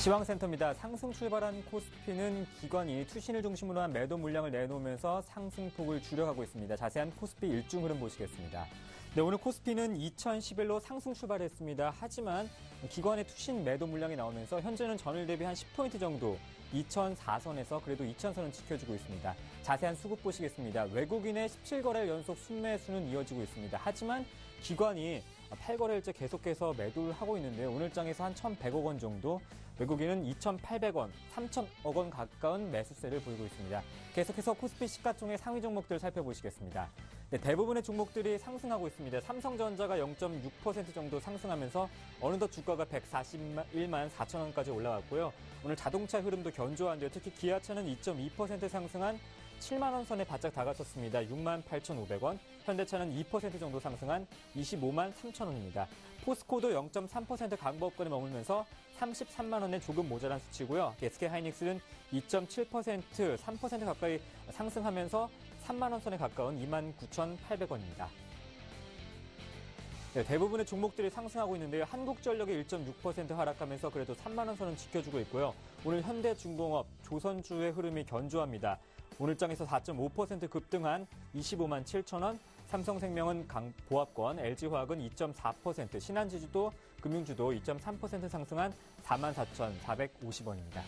시황센터입니다. 상승 출발한 코스피는 기관이 투신을 중심으로 한 매도 물량을 내놓으면서 상승폭을 줄여가고 있습니다. 자세한 코스피 일중 흐름 보시겠습니다. 네, 오늘 코스피는 2011로 상승 출발했습니다. 하지만 기관의 투신 매도 물량이 나오면서 현재는 전일 대비 한 10포인트 정도 2004선에서 그래도 2000선은 지켜주고 있습니다. 자세한 수급 보시겠습니다. 외국인의 17거래일 연속 순매수는 이어지고 있습니다. 하지만 기관이 8거래일째 계속해서 매도를 하고 있는데요. 오늘장에서 한 1,100억 원 정도, 외국인은 2,800원, 3,000억 원 가까운 매수세를 보이고 있습니다. 계속해서 코스피 시가총액 상위 종목들 살펴보시겠습니다. 네, 대부분의 종목들이 상승하고 있습니다. 삼성전자가 0.6% 정도 상승하면서 어느덧 주가가 141만 4천 원까지 올라왔고요. 오늘 자동차 흐름도 견조한데요. 특히 기아차는 2.2% 상승한 7만 원 선에 바짝 다가섰습니다. 6만 8,500원. 현대차는 2% 정도 상승한 25만 3천 원입니다. 포스코도 0.3% 강보합권에 머물면서 33만 원에 조금 모자란 수치고요. SK하이닉스는 2.7%, 3% 가까이 상승하면서 3만 원 선에 가까운 29,800원입니다. 네, 대부분의 종목들이 상승하고 있는데요. 한국전력이 1.6% 하락하면서 그래도 3만 원 선은 지켜주고 있고요. 오늘 현대중공업, 조선주의 흐름이 견조합니다. 오늘장에서 4.5% 급등한 25만 7천 원, 삼성생명은 보합권, LG화학은 2.4%, 신한지주도 금융주도 2.3% 상승한 44,450원입니다.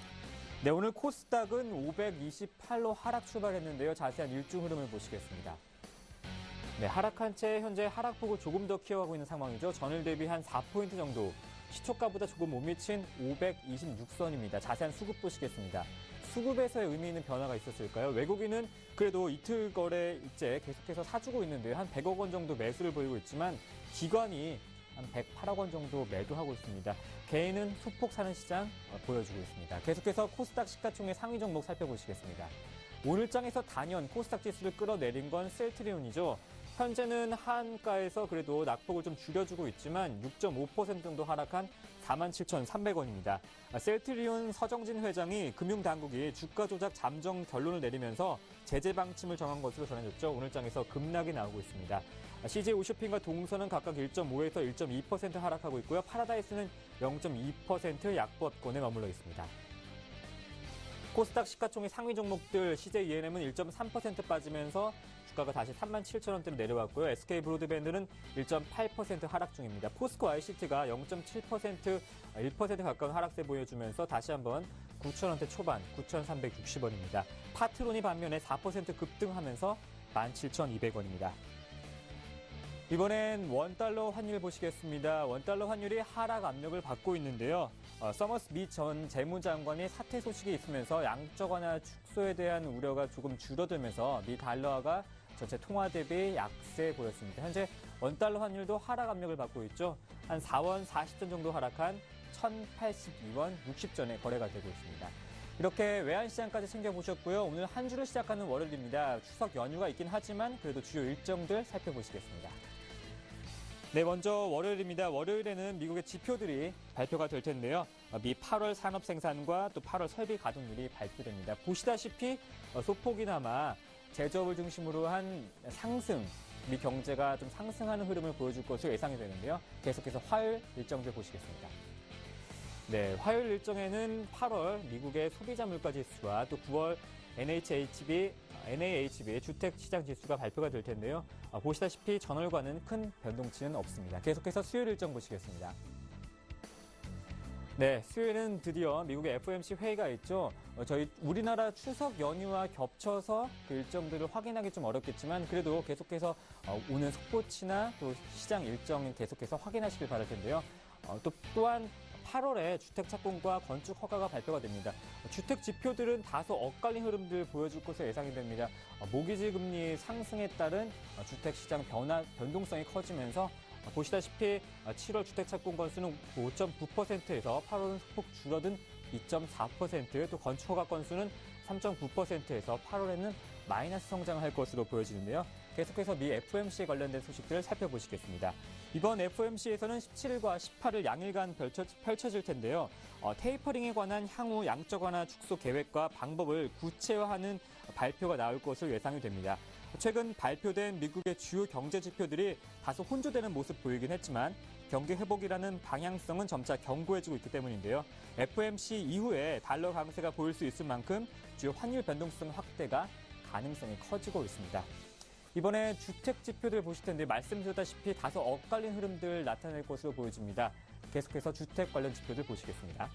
네, 오늘 코스닥은 528로 하락 출발했는데요. 자세한 일중 흐름을 보시겠습니다. 네, 하락한 채 현재 하락폭을 조금 더 키워가고 있는 상황이죠. 전일 대비 한 4포인트 정도, 시초가보다 조금 못 미친 526선입니다. 자세한 수급 보시겠습니다. 수급에서의 의미 있는 변화가 있었을까요? 외국인은 그래도 이틀 거래일째 계속해서 사주고 있는데요. 한 100억 원 정도 매수를 보이고 있지만 기관이 한 108억 원 정도 매도하고 있습니다. 개인은 소폭 사는 시장 보여주고 있습니다. 계속해서 코스닥 시가총액 상위 종목 살펴보시겠습니다. 오늘장에서 단연 코스닥 지수를 끌어내린 건 셀트리온이죠. 현재는 하한가에서 그래도 낙폭을 좀 줄여주고 있지만 6.5% 정도 하락한 47,300원입니다. 셀트리온 서정진 회장이 금융당국이 주가 조작 잠정 결론을 내리면서 제재 방침을 정한 것으로 전해졌죠. 오늘장에서 급락이 나오고 있습니다. CJ오쇼핑과 동선은 각각 1.5에서 1.2% 하락하고 있고요. 파라다이스는 0.2% 약보합권에 머물러 있습니다. 코스닥 시가총액 상위 종목들 CJENM은 1.3% 빠지면서 주가가 다시 37,000원대로 내려왔고요. SK브로드밴드는 1.8% 하락 중입니다. 포스코 ICT가 0.7%, 1% 가까운 하락세 보여주면서 다시 한번 9,000원대 초반, 9,360원입니다. 파트론이 반면에 4% 급등하면서 17,200원입니다. 이번엔 원달러 환율 보시겠습니다. 원달러 환율이 하락 압력을 받고 있는데요. 서머스 미 전 재무장관의 사퇴 소식이 있으면서 양적 완화 축소에 대한 우려가 조금 줄어들면서 미 달러화가 전체 통화 대비 약세 보였습니다. 현재 원달러 환율도 하락 압력을 받고 있죠. 한 4원 40전 정도 하락한 1,082원 60전에 거래가 되고 있습니다. 이렇게 외환시장까지 챙겨보셨고요. 오늘 한 주를 시작하는 월요일입니다. 추석 연휴가 있긴 하지만 그래도 주요 일정들 살펴보시겠습니다. 네, 먼저 월요일입니다. 월요일에는 미국의 지표들이 발표가 될 텐데요. 미 8월 산업 생산과 또 8월 설비 가동률이 발표됩니다. 보시다시피 소폭이나마 제조업을 중심으로 한 상승, 미 경제가 좀 상승하는 흐름을 보여줄 것으로 예상이 되는데요. 계속해서 화요일 일정들 보시겠습니다. 네, 화요일 일정에는 8월 미국의 소비자 물가 지수와 또 9월 NAHB 주택시장 지수가 발표가 될 텐데요. 보시다시피 전월과는 큰 변동치는 없습니다. 계속해서 수요일 일정 보시겠습니다. 네, 수요일은 드디어 미국의 FOMC 회의가 있죠. 저희 우리나라 추석 연휴와 겹쳐서 그 일정들을 확인하기 좀 어렵겠지만 그래도 계속해서 오는 속보치나 또 시장 일정 계속해서 확인하시길 바랄 텐데요. 또한 8월에 주택 착공과 건축 허가가 발표가 됩니다. 주택 지표들은 다소 엇갈린 흐름들 보여줄 것으로 예상이 됩니다. 모기지 금리 상승에 따른 주택 시장 변동성이 커지면서 보시다시피 7월 주택 착공 건수는 5.9%에서 8월은 소폭 줄어든 2.4%, 또 건축 허가 건수는 3.9%에서 8월에는 마이너스 성장할 것으로 보여지는데요. 계속해서 미 FOMC에 관련된 소식들을 살펴보시겠습니다. 이번 FOMC에서는 17일과 18일 양일간 펼쳐질 텐데요. 테이퍼링에 관한 향후 양적 완화 축소 계획과 방법을 구체화하는 발표가 나올 것으로 예상이 됩니다. 최근 발표된 미국의 주요 경제 지표들이 다소 혼조되는 모습 보이긴 했지만 경기 회복이라는 방향성은 점차 견고해지고 있기 때문인데요. FOMC 이후에 달러 강세가 보일 수 있을 만큼 주요 환율 변동성 확대가 가능성이 커지고 있습니다. 이번에 주택 지표들 보실 텐데 말씀드렸다시피 다소 엇갈린 흐름들 나타낼 것으로 보여집니다. 계속해서 주택 관련 지표들 보시겠습니다.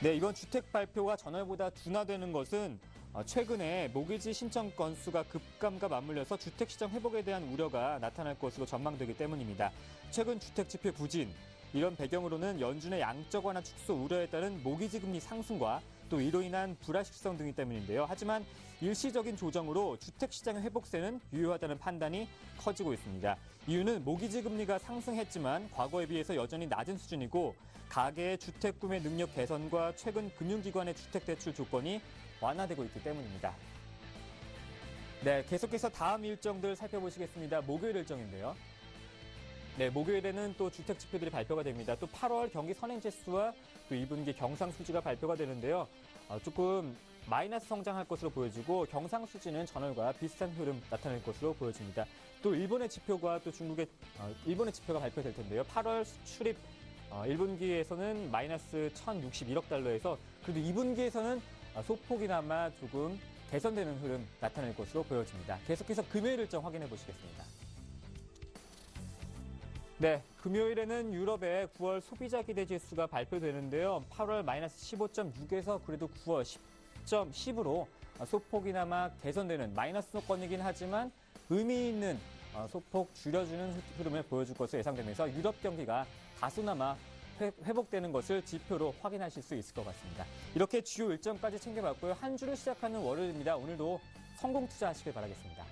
네, 이번 주택 발표가 전월보다 둔화되는 것은 최근에 모기지 신청 건수가 급감과 맞물려서 주택시장 회복에 대한 우려가 나타날 것으로 전망되기 때문입니다. 최근 주택 지표 부진, 이런 배경으로는 연준의 양적 완화 축소 우려에 따른 모기지 금리 상승과 또 이로 인한 불확실성 등이 때문인데요. 하지만 일시적인 조정으로 주택시장의 회복세는 유효하다는 판단이 커지고 있습니다. 이유는 모기지 금리가 상승했지만 과거에 비해서 여전히 낮은 수준이고 가계의 주택 구매 능력 개선과 최근 금융기관의 주택 대출 조건이 완화되고 있기 때문입니다. 네, 계속해서 다음 일정들 살펴보시겠습니다. 목요일 일정인데요. 네, 목요일에는 또 주택 지표들이 발표가 됩니다. 또 8월 경기 선행지수와 또 2분기 경상수지가 발표가 되는데요. 조금 마이너스 성장할 것으로 보여지고 경상수지는 전월과 비슷한 흐름 나타낼 것으로 보여집니다. 또 일본의 지표가 또 중국의 일본의 지표가 발표될 텐데요. 8월 수출입 1분기에서는 마이너스 1,061억 달러에서 그래도 2분기에서는 소폭이나마 조금 개선되는 흐름 나타낼 것으로 보여집니다. 계속해서 금요일 일정 확인해 보시겠습니다. 네, 금요일에는 유럽의 9월 소비자 기대 지수가 발표되는데요. 8월 마이너스 15.6에서 그래도 9월 10.10으로 소폭이나마 개선되는 마이너스 소권이긴 하지만 의미 있는 소폭 줄여주는 흐름을 보여줄 것으로 예상되면서 유럽 경기가 다소나마 회복되는 것을 지표로 확인하실 수 있을 것 같습니다. 이렇게 주요 일정까지 챙겨봤고요. 한 주를 시작하는 월요일입니다. 오늘도 성공 투자하시길 바라겠습니다.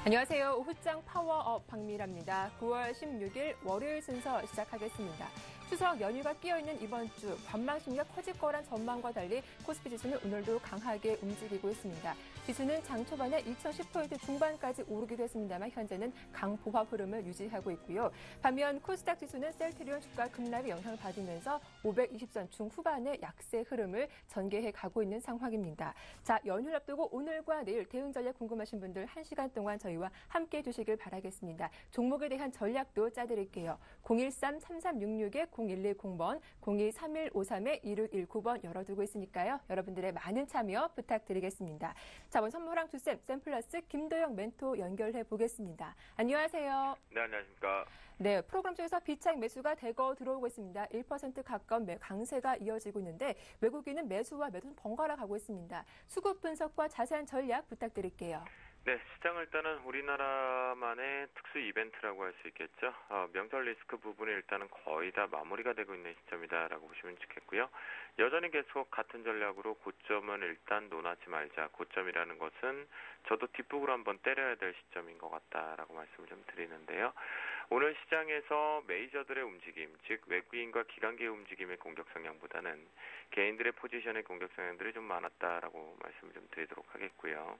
안녕하세요. 오후장 파워업 박미라입니다. 9월 16일 월요일 순서 시작하겠습니다. 추석 연휴가 끼어있는 이번 주 관망 심리가 커질 거란 전망과 달리 코스피 지수는 오늘도 강하게 움직이고 있습니다. 지수는 장 초반에 2010포인트 중반까지 오르기도 했습니다만 현재는 강보합 흐름을 유지하고 있고요. 반면 코스닥 지수는 셀트리온 주가 급락의 영향을 받으면서 520선 중후반의 약세 흐름을 전개해 가고 있는 상황입니다. 자, 연휴를 앞두고 오늘과 내일 대응 전략 궁금하신 분들 1시간 동안 저희와 함께해 주시길 바라겠습니다. 종목에 대한 전략도 짜드릴게요. 013-3366-0110번, 02-3153-2619번 열어두고 있으니까요. 여러분들의 많은 참여 부탁드리겠습니다. 자, 먼저 선물왕 투쌤, 샘플러스 김도영 멘토 연결해 보겠습니다. 안녕하세요. 네, 안녕하십니까. 네, 프로그램 중에서 비차익 매수가 대거 들어오고 있습니다. 1% 가까운 강세가 이어지고 있는데 외국인은 매수와 매도는 번갈아 가고 있습니다. 수급 분석과 자세한 전략 부탁드릴게요. 네, 시장을 일단은 우리나라만의 특수 이벤트라고 할 수 있겠죠. 명절 리스크 부분이 일단은 거의 다 마무리가 되고 있는 시점이다라고 보시면 좋겠고요. 여전히 계속 같은 전략으로 고점은 일단 논하지 말자. 고점이라는 것은 저도 뒷북으로 한번 때려야 될 시점인 것 같다라고 말씀을 좀 드리는데요. 오늘 시장에서 메이저들의 움직임, 즉 외국인과 기관계의 움직임의 공격 성향보다는 개인들의 포지션의 공격 성향들이 좀 많았다라고 말씀을 좀 드리도록 하겠고요.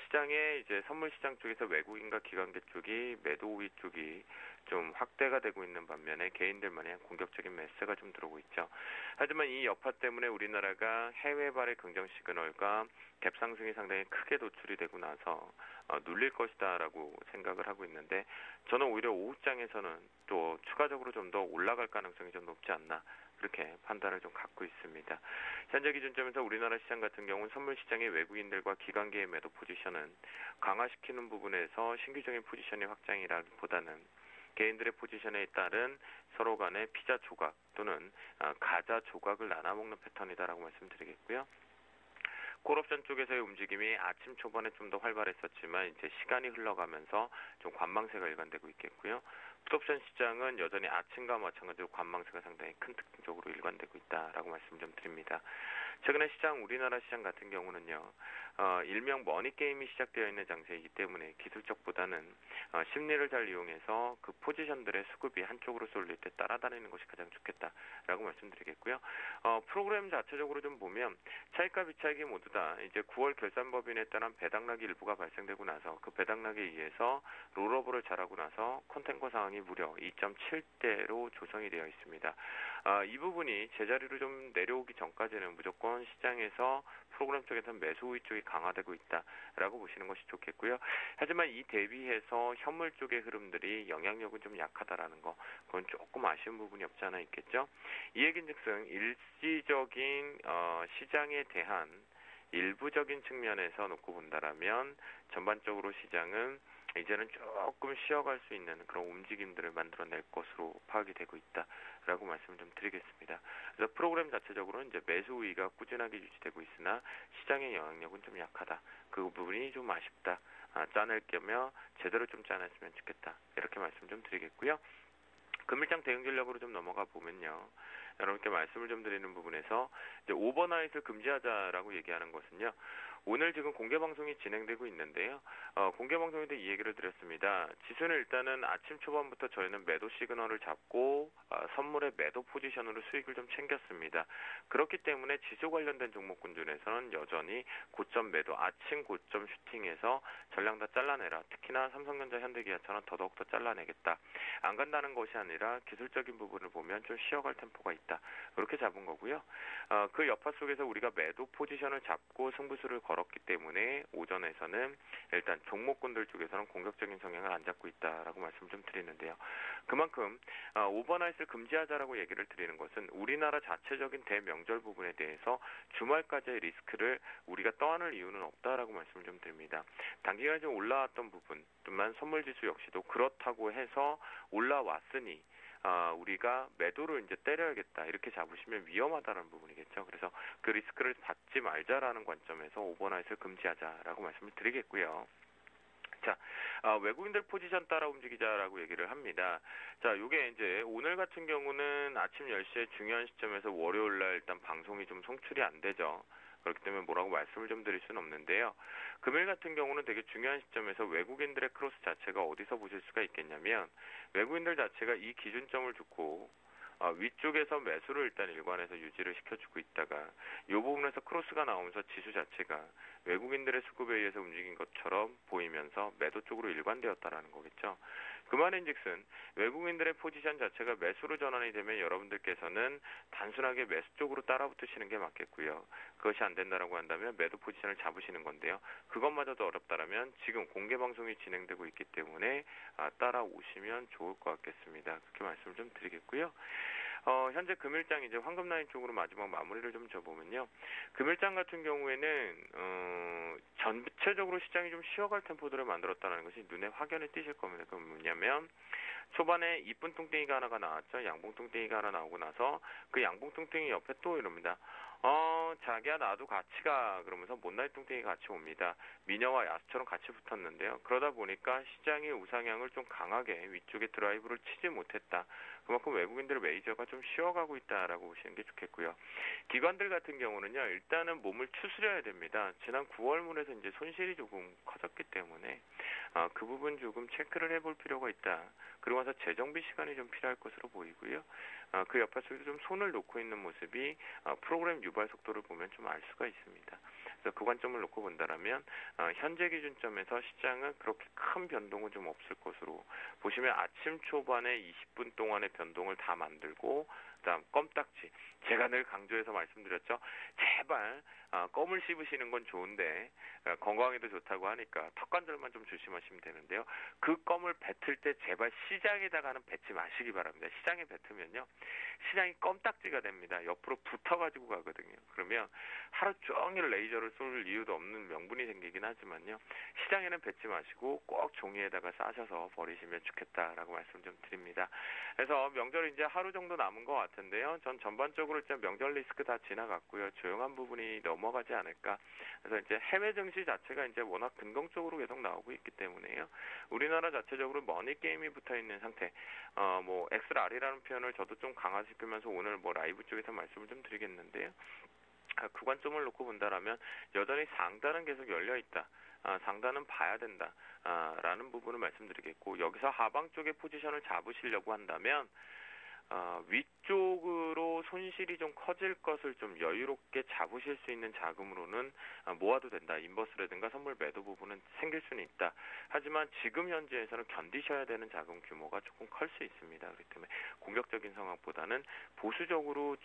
시장에 이제 선물 시장 쪽에서 외국인과 기관계 쪽이 매도 우위 쪽이 좀 확대가 되고 있는 반면에 개인들만의 공격적인 매수가 좀 들어오고 있죠. 하지만 이 여파 때문에 우리나라가 해외발의 긍정 시그널과 갭 상승이 상당히 크게 도출이 되고 나서 눌릴 것이다라고 생각을 하고 있는데 저는 오히려 오후장에서는 또 추가적으로 좀 더 올라갈 가능성이 좀 높지 않나 그렇게 판단을 좀 갖고 있습니다. 현재 기준점에서 우리나라 시장 같은 경우는 선물 시장의 외국인들과 기관계의 매도 포지션은 강화시키는 부분에서 신규적인 포지션의 확장이라기보다는 개인들의 포지션에 따른 서로 간의 피자 조각 또는 가자 조각을 나눠먹는 패턴이다라고 말씀드리겠고요. 콜옵션 쪽에서의 움직임이 아침 초반에 좀 더 활발했었지만 이제 시간이 흘러가면서 좀 관망세가 일관되고 있겠고요. 풋옵션 시장은 여전히 아침과 마찬가지로 관망세가 상당히 큰 특징적으로 일관되고 있다라고 말씀 좀 드립니다. 최근에 우리나라 시장 같은 경우는요, 일명 머니게임이 시작되어 있는 장세이기 때문에 기술적보다는 심리를 잘 이용해서 그 포지션들의 수급이 한쪽으로 쏠릴 때 따라다니는 것이 가장 좋겠다라고 말씀드리겠고요. 프로그램 자체적으로 좀 보면 차익과 비차익이 모두 다 이제 9월 결산법인에 따른 배당락이 일부가 발생되고 나서 그 배당락에 의해서 롤오버를 잘하고 나서 컨텐거 상황이 무려 2.7대로 조성이 되어 있습니다. 이 부분이 제자리로 좀 내려오기 전까지는 무조건 시장에서 프로그램 쪽에서 매수 우위 쪽이 강화되고 있다라고 보시는 것이 좋겠고요. 하지만 이 대비해서 현물 쪽의 흐름들이 영향력은 좀 약하다라는 거, 그건 조금 아쉬운 부분이 없지 않아 있겠죠. 이 얘기인즉슨 일시적인 시장에 대한 일부적인 측면에서 놓고 본다라면 전반적으로 시장은 이제는 조금 쉬어갈 수 있는 그런 움직임들을 만들어낼 것으로 파악이 되고 있다라고 말씀을 좀 드리겠습니다. 그래서 프로그램 자체적으로는 이제 매수 우위가 꾸준하게 유지되고 있으나 시장의 영향력은 좀 약하다. 그 부분이 좀 아쉽다. 짜낼 겸 제대로 좀 짜냈으면 좋겠다. 이렇게 말씀 좀 드리겠고요. 금일장 대응 전략으로 좀 넘어가 보면요. 여러분께 말씀을 좀 드리는 부분에서 이제 오버나잇을 금지하자라고 얘기하는 것은요. 오늘 지금 공개 방송이 진행되고 있는데요. 공개 방송에 대해 이 얘기를 드렸습니다. 지수는 일단은 아침 초반부터 저희는 매도 시그널을 잡고 선물의 매도 포지션으로 수익을 좀 챙겼습니다. 그렇기 때문에 지수 관련된 종목군 중에서는 여전히 고점 매도, 아침 고점 슈팅해서 전량 다 잘라내라. 특히나 삼성전자, 현대기아처럼 더더욱 잘라내겠다. 안 간다는 것이 아니라 기술적인 부분을 보면 좀 쉬어갈 템포가 있다. 그렇게 잡은 거고요. 그 여파 속에서 우리가 매도 포지션을 잡고 승부수를 걸었기 때문에 오전에서는 일단 종목군들 쪽에서는 공격적인 성향을 안 잡고 있다라고 말씀 좀 드리는데요. 그만큼 오버나잇을 금지하자라고 얘기를 드리는 것은 우리나라 자체적인 대명절 부분에 대해서 주말까지의 리스크를 우리가 떠안을 이유는 없다라고 말씀을 좀 드립니다. 단기간에 좀 올라왔던 부분만 선물지수 역시도 그렇다고 해서 올라왔으니 우리가 매도를 이제 때려야겠다 이렇게 잡으시면 위험하다는 부분이겠죠. 그래서 그 리스크를 받지 말자라는 관점에서 오버나잇을 금지하자라고 말씀을 드리겠고요. 자, 외국인들 포지션 따라 움직이자라고 얘기를 합니다. 자, 요게 이제 오늘 같은 경우는 아침 10시에 중요한 시점에서 월요일 날 일단 방송이 좀 송출이 안 되죠. 그렇기 때문에 뭐라고 말씀을 좀 드릴 수는 없는데요. 금일 같은 경우는 되게 중요한 시점에서 외국인들의 크로스 자체가 어디서 보실 수가 있겠냐면 외국인들 자체가 이 기준점을 두고 위쪽에서 매수를 일단 일관해서 유지를 시켜주고 있다가 이 부분에서 크로스가 나오면서 지수 자체가 외국인들의 수급에 의해서 움직인 것처럼 보이면서 매도 쪽으로 일관되었다라는 거겠죠. 그 말인즉슨 외국인들의 포지션 자체가 매수로 전환이 되면 여러분들께서는 단순하게 매수 쪽으로 따라붙으시는 게 맞겠고요. 그것이 안 된다라고 한다면 매도 포지션을 잡으시는 건데요. 그것마저도 어렵다라면 지금 공개 방송이 진행되고 있기 때문에 따라오시면 좋을 것 같겠습니다. 그렇게 말씀을 좀 드리겠고요. 현재 금일장 이제 황금라인 쪽으로 마지막 마무리를 좀 줘보면요. 금일장 같은 경우에는 전체적으로 시장이 좀 쉬어갈 템포들을 만들었다는 것이 눈에 확연히 띄실 겁니다. 그건 뭐냐면 초반에 이쁜 뚱땡이가 하나가 나왔죠. 양봉 뚱땡이가 하나 나오고 나서 그 양봉 뚱땡이 옆에 또 이럽니다. 자기야 나도 같이 가 그러면서 못나이 뚱땡이 같이 옵니다. 미녀와 야수처럼 같이 붙었는데요. 그러다 보니까 시장의 우상향을 좀 강하게 위쪽에 드라이브를 치지 못했다. 그만큼 외국인들의 메이저가 좀 쉬어가고 있다라고 보시는 게 좋겠고요. 기관들 같은 경우는요. 일단은 몸을 추스려야 됩니다. 지난 9월물에서 이제 손실이 조금 커졌기 때문에 그 부분 조금 체크를 해볼 필요가 있다. 그리고 나서 재정비 시간이 좀 필요할 것으로 보이고요. 그 옆에 쪽에서 좀 손을 놓고 있는 모습이 프로그램 유발 속도를 보면 좀 알 수가 있습니다. 그래서 그 관점을 놓고 본다라면 현재 기준점에서 시장은 그렇게 큰 변동은 좀 없을 것으로 보시면 아침 초반에 20분 동안의 변동을 다 만들고 그다음 껌딱지 제가 늘 강조해서 말씀드렸죠. 제발 껌을 씹으시는 건 좋은데 건강에도 좋다고 하니까 턱관절만 좀 조심하시면 되는데요. 그 껌을 뱉을 때 제발 시장에다가는 뱉지 마시기 바랍니다. 시장에 뱉으면요. 시장이 껌딱지가 됩니다. 옆으로 붙어가지고 가거든요. 그러면 하루 종일 레이저를 쏠 이유도 없는 명분이 생기긴 하지만요. 시장에는 뱉지 마시고 꼭 종이에다가 싸셔서 버리시면 좋겠다라고 말씀 좀 드립니다. 그래서 명절 이제 하루 정도 남은 것 같은데요. 전 전반적으로 진짜 명절 리스크 다 지나갔고요. 조용한 부분이 너무 넘어가지 않을까. 그래서 이제 해외 증시 자체가 이제 워낙 긍정적으로 계속 나오고 있기 때문에요. 우리나라 자체적으로 머니 게임이 붙어 있는 상태. 뭐 XR이라는 표현을 저도 좀 강화시키면서 오늘 뭐 라이브 쪽에서 말씀을 좀 드리겠는데요. 그 관점을 놓고 본다라면 여전히 상단은 계속 열려 있다. 상단은 봐야 된다. 라는 부분을 말씀드리겠고, 여기서 하방 쪽에 포지션을 잡으시려고 한다면 위쪽으로 손실이 좀 커질 것을 좀 여유롭게 잡으실 수 있는 자금으로는 모아도 된다. 인버스라든가 선물 매도 부분은 생길 수는 있다. 하지만 지금 현재에서는 견디셔야 되는 자금 규모가 조금 클 수 있습니다. 그렇기 때문에 공격적인 상황보다는 보수적으로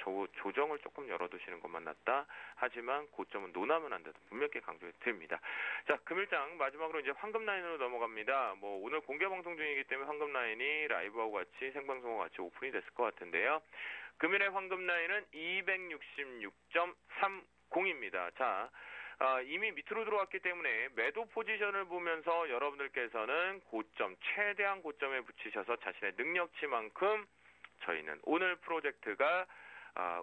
조정을 조금 열어두시는 것만 낫다. 하지만 고점은 논하면 안 된다. 분명히 강조해 드립니다. 자, 금일장 마지막으로 이제 황금 라인으로 넘어갑니다. 뭐 오늘 공개 방송 중이기 때문에 황금 라인이 라이브하고 같이 생방송하고 같이 오픈이 됐을 것 같은데요. 금일의 황금 라인은 266.30입니다. 자, 이미 밑으로 들어왔기 때문에 매도 포지션을 보면서 여러분들께서는 고점, 최대한 고점에 붙이셔서 자신의 능력치만큼 저희는 오늘 프로젝트가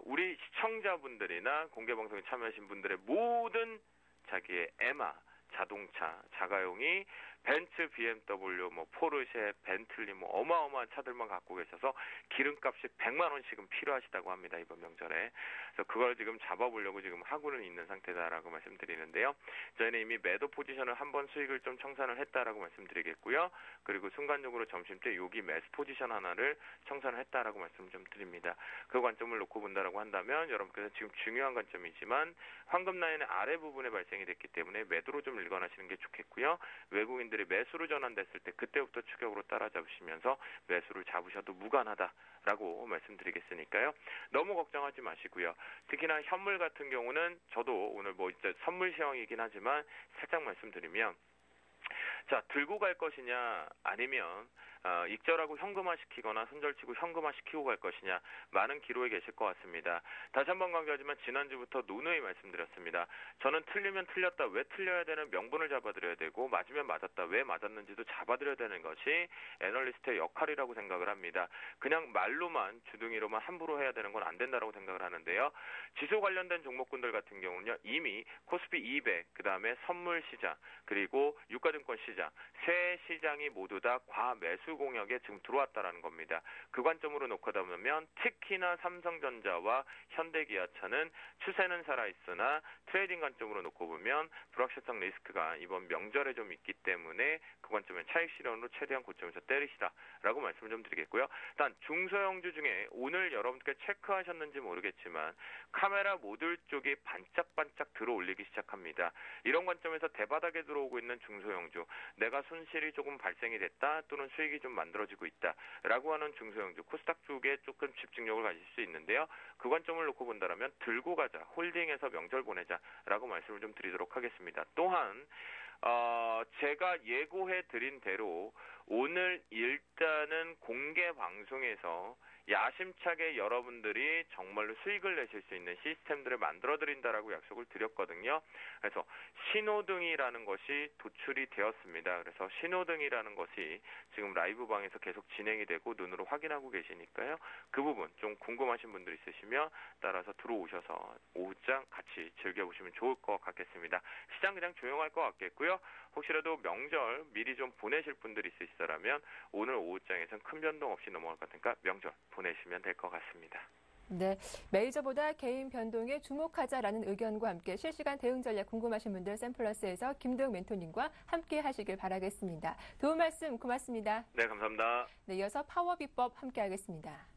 우리 시청자분들이나 공개방송에 참여하신 분들의 모든 자기의 에마, 자동차, 자가용이 벤츠, BMW, 뭐 포르쉐, 벤틀리 뭐 어마어마한 차들만 갖고 계셔서 기름값이 100만 원씩은 필요하시다고 합니다. 이번 명절에. 그래서 그걸 지금 잡아보려고 지금 하고는 있는 상태다라고 말씀드리는데요. 저희는 이미 매도 포지션을 한번 수익을 좀 청산을 했다라고 말씀드리겠고요. 그리고 순간적으로 점심때 여기 매수 포지션 하나를 청산을 했다라고 말씀 좀 드립니다. 그 관점을 놓고 본다라고 한다면 여러분께서 지금 중요한 관점이지만 황금 라인의 아래 부분에 발생이 됐기 때문에 매도로 좀 일관하시는 게 좋겠고요. 외국인들이 매수로 전환됐을 때 그때부터 추격으로 따라잡으시면서 매수를 잡으셔도 무관하다라고 말씀드리겠으니까요. 너무 걱정하지 마시고요. 특히나 현물 같은 경우는 저도 오늘 뭐 이제 선물 시황이긴 하지만 살짝 말씀드리면, 자, 들고 갈 것이냐 아니면 익절하고 현금화시키거나 손절치고 현금화시키고 갈 것이냐, 많은 기로에 계실 것 같습니다. 다시 한번 강조하지만 지난주부터 누누이 말씀드렸습니다. 저는 틀리면 틀렸다, 왜 틀려야 되는 명분을 잡아드려야 되고, 맞으면 맞았다, 왜 맞았는지도 잡아드려야 되는 것이 애널리스트의 역할이라고 생각을 합니다. 그냥 말로만 주둥이로만 함부로 해야 되는 건 안 된다고 생각을 하는데요. 지수 관련된 종목군들 같은 경우는요, 이미 코스피 200, 그 다음에 선물 시장, 그리고 유가증권 시장, 세 시장이 모두 다 과매수 공역에 지금 들어왔다라는 겁니다. 그 관점으로 놓고 보면 특히나 삼성전자와 현대기아차는 추세는 살아있으나 트레이딩 관점으로 놓고 보면 불확실성 리스크가 이번 명절에 좀 있기 때문에 그 관점에 차익 실현으로 최대한 고점에서 때리시라라고 말씀을 좀 드리겠고요. 단 중소형주 중에 오늘 여러분께 체크하셨는지 모르겠지만 카메라 모듈 쪽이 반짝반짝 들어올리기 시작합니다. 이런 관점에서 대바닥에 들어오고 있는 중소형주, 내가 손실이 조금 발생이 됐다 또는 수익이 좀 만들어지고 있다라고 하는 중소형주, 코스닥 쪽에 조금 집중력을 가질 수 있는데요. 그 관점을 놓고 본다면 들고 가자, 홀딩해서 명절 보내자라고 말씀을 좀 드리도록 하겠습니다. 또한 제가 예고해 드린 대로 오늘 일단은 공개 방송에서 야심차게 여러분들이 정말로 수익을 내실 수 있는 시스템들을 만들어드린다라고 약속을 드렸거든요. 그래서 신호등이라는 것이 도출이 되었습니다. 그래서 신호등이라는 것이 지금 라이브 방에서 계속 진행이 되고 눈으로 확인하고 계시니까요. 그 부분 좀 궁금하신 분들 있으시면 따라서 들어오셔서 오후장 같이 즐겨보시면 좋을 것 같겠습니다. 시장 그냥 조용할 것 같겠고요. 혹시라도 명절 미리 좀 보내실 분들이 있으시다면 오늘 오후장에서는 큰 변동 없이 넘어갈 것 같으니까 명절 보내시면 될 것 같습니다. 네, 메이저보다 개인 변동에 주목하자라는 의견과 함께 실시간 대응 전략 궁금하신 분들 샘플러스에서 김도영 멘토님과 함께 하시길 바라겠습니다. 도움 말씀 고맙습니다. 네, 감사합니다. 네, 이어서 파워 비법 함께 하겠습니다.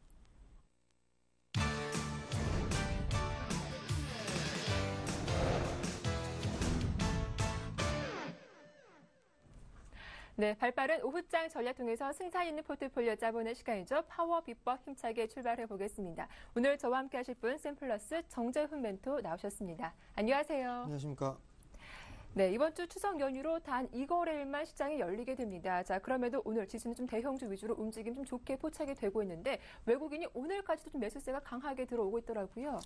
네, 발빠른 오후장 전략 통해서 승산 있는 포트폴리오 짜보는 시간이죠. 파워 비법 힘차게 출발해 보겠습니다. 오늘 저와 함께 하실 분 샘플러스 정재훈 멘토 나오셨습니다. 안녕하세요. 안녕하십니까. 네, 이번 주 추석 연휴로 단 2거래일만 시장이 열리게 됩니다. 자, 그럼에도 오늘 지수는 좀 대형주 위주로 움직임 좀 좋게 포착이 되고 있는데 외국인이 오늘까지도 좀 매수세가 강하게 들어오고 있더라고요.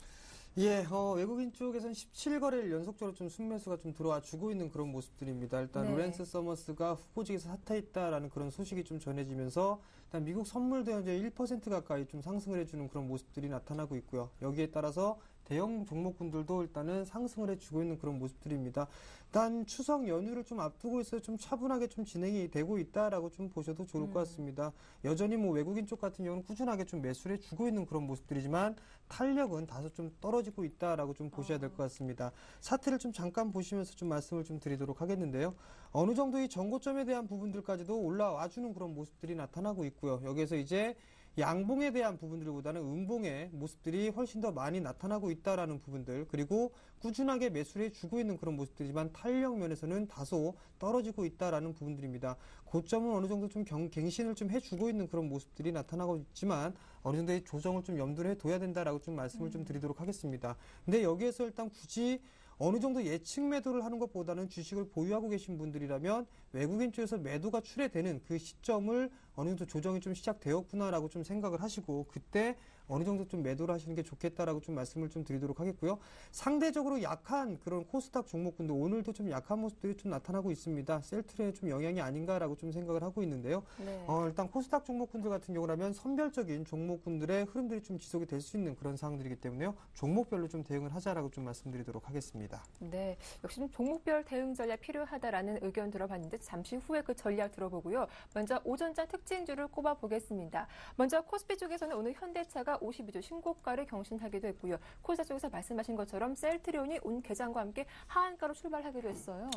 예, 외국인 쪽에서는 17거래일 연속적으로 좀 순매수가 좀 들어와 주고 있는 그런 모습들입니다. 일단 네. 로렌스 서머스가 후보직에서 사퇴했다라는 그런 소식이 좀 전해지면서 일단 미국 선물도 현재 1% 가까이 좀 상승을 해주는 그런 모습들이 나타나고 있고요. 여기에 따라서 대형 종목군들도 일단은 상승을 해주고 있는 그런 모습들입니다. 일단 추석 연휴를 좀 앞두고 있어서 좀 차분하게 좀 진행이 되고 있다라고 좀 보셔도 좋을 것 같습니다. 여전히 뭐 외국인 쪽 같은 경우는 꾸준하게 좀 매수를 해주고 있는 그런 모습들이지만 탄력은 다소 좀 떨어지고 있다라고 좀 보셔야 될 것 같습니다. 차트를 좀 잠깐 보시면서 좀 말씀을 좀 드리도록 하겠는데요. 어느 정도 이 정고점에 대한 부분들까지도 올라와주는 그런 모습들이 나타나고 있고요. 여기에서 이제 양봉에 대한 부분들보다는 음봉의 모습들이 훨씬 더 많이 나타나고 있다라는 부분들, 그리고 꾸준하게 매수를 해주고 있는 그런 모습들이지만 탄력 면에서는 다소 떨어지고 있다라는 부분들입니다. 고점은 어느 정도 좀 갱신을 좀 해주고 있는 그런 모습들이 나타나고 있지만 어느 정도의 조정을 좀 염두를 해둬야 된다라고 좀 말씀을 좀 드리도록 하겠습니다. 근데 여기에서 일단 굳이 어느 정도 예측 매도를 하는 것보다는 주식을 보유하고 계신 분들이라면 외국인 쪽에서 매도가 출회되는 그 시점을 어느 정도 조정이 좀 시작되었구나라고 좀 생각을 하시고 그때 어느 정도 좀 매도를 하시는 게 좋겠다라고 좀 말씀을 좀 드리도록 하겠고요. 상대적으로 약한 그런 코스닥 종목군도 오늘도 좀 약한 모습들이 좀 나타나고 있습니다. 셀트레의 좀 영향이 아닌가라고 좀 생각을 하고 있는데요. 네. 일단 코스닥 종목군들 같은 경우라면 선별적인 종목군들의 흐름들이 좀 지속이 될 수 있는 그런 상황들이기 때문에요. 종목별로 좀 대응을 하자라고 좀 말씀드리도록 하겠습니다. 네, 역시 좀 종목별 대응 전략 필요하다라는 의견 들어봤는데 잠시 후에 그 전략 들어보고요. 먼저 오전장 특징주를 꼽아보겠습니다. 먼저 코스피 쪽에서는 오늘 현대차가 52주 신고가를 경신하기도 했고요. 코스닥 쪽에서 말씀하신 것처럼 셀트리온이 온 개장과 함께 하한가로 출발하기도 했어요.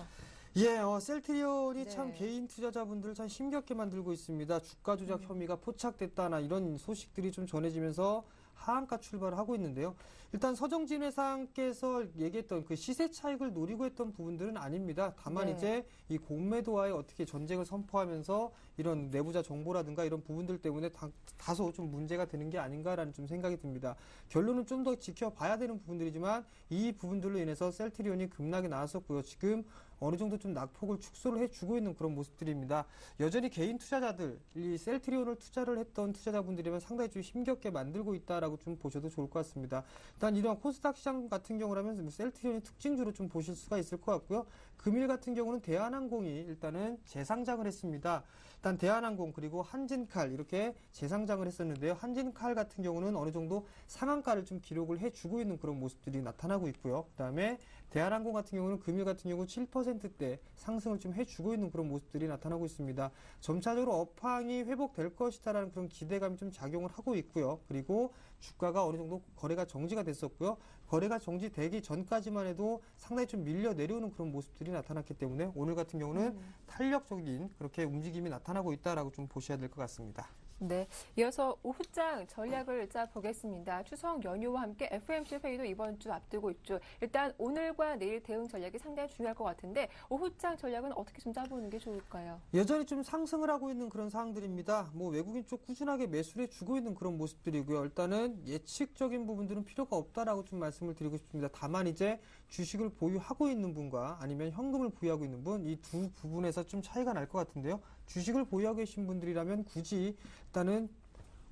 예, 셀트리온이 네. 참 개인 투자자분들을 참 힘겹게 만들고 있습니다. 주가 조작 혐의가 포착됐다나 이런 소식들이 좀 전해지면서 하한가 출발을 하고 있는데요. 일단 서정진 회장께서 얘기했던 그 시세 차익을 노리고 했던 부분들은 아닙니다. 다만 네. 이제 이 공매도와의 어떻게 전쟁을 선포하면서 이런 내부자 정보라든가 이런 부분들 때문에 다소 좀 문제가 되는 게 아닌가라는 좀 생각이 듭니다. 결론은 좀 더 지켜봐야 되는 부분들이지만 이 부분들로 인해서 셀트리온이 급락이 나왔었고요. 지금 어느 정도 좀 낙폭을 축소를 해주고 있는 그런 모습들입니다. 여전히 개인 투자자들, 이 셀트리온을 투자를 했던 투자자분들이면 상당히 좀 힘겹게 만들고 있다라고 좀 보셔도 좋을 것 같습니다. 일단 이런 코스닥 시장 같은 경우라면 셀트리온의 특징주로 좀 보실 수가 있을 것 같고요. 금일 같은 경우는 대한항공이 일단은 재상장을 했습니다. 일단 대한항공 그리고 한진칼 이렇게 재상장을 했었는데요. 한진칼 같은 경우는 어느 정도 상한가를 좀 기록을 해주고 있는 그런 모습들이 나타나고 있고요. 그다음에 대한항공 같은 경우는 금일 같은 경우 7%대 상승을 좀 해주고 있는 그런 모습들이 나타나고 있습니다. 점차적으로 업황이 회복될 것이다라는 그런 기대감이 좀 작용을 하고 있고요. 그리고 주가가 어느 정도 거래가 정지가 됐었고요. 거래가 정지되기 전까지만 해도 상당히 좀 밀려 내려오는 그런 모습들이 나타났기 때문에 오늘 같은 경우는 탄력적인 그렇게 움직임이 나타나고 있다라고 좀 보셔야 될 것 같습니다. 네, 이어서 오후장 전략을 짜보겠습니다. 추석 연휴와 함께 FOMC 회의도 이번 주 앞두고 있죠. 일단 오늘과 내일 대응 전략이 상당히 중요할 것 같은데 오후장 전략은 어떻게 좀 짜보는 게 좋을까요? 여전히 좀 상승을 하고 있는 그런 상황들입니다. 뭐 외국인 쪽 꾸준하게 매수를 해주고 있는 그런 모습들이고요. 일단은 예측적인 부분들은 필요가 없다라고 좀 말씀을 드리고 싶습니다. 다만 이제 주식을 보유하고 있는 분과 아니면 현금을 보유하고 있는 분 이 두 부분에서 좀 차이가 날 것 같은데요. 주식을 보유하고 계신 분들이라면 굳이 일단은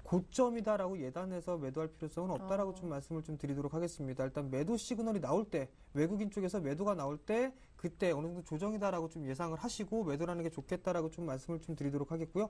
고점이다라고 예단해서 매도할 필요성은 없다라고 좀 말씀을 좀 드리도록 하겠습니다. 일단 매도 시그널이 나올 때 외국인 쪽에서 매도가 나올 때 그때 어느 정도 조정이다라고 좀 예상을 하시고 매도하는 게 좋겠다라고 좀 말씀을 좀 드리도록 하겠고요.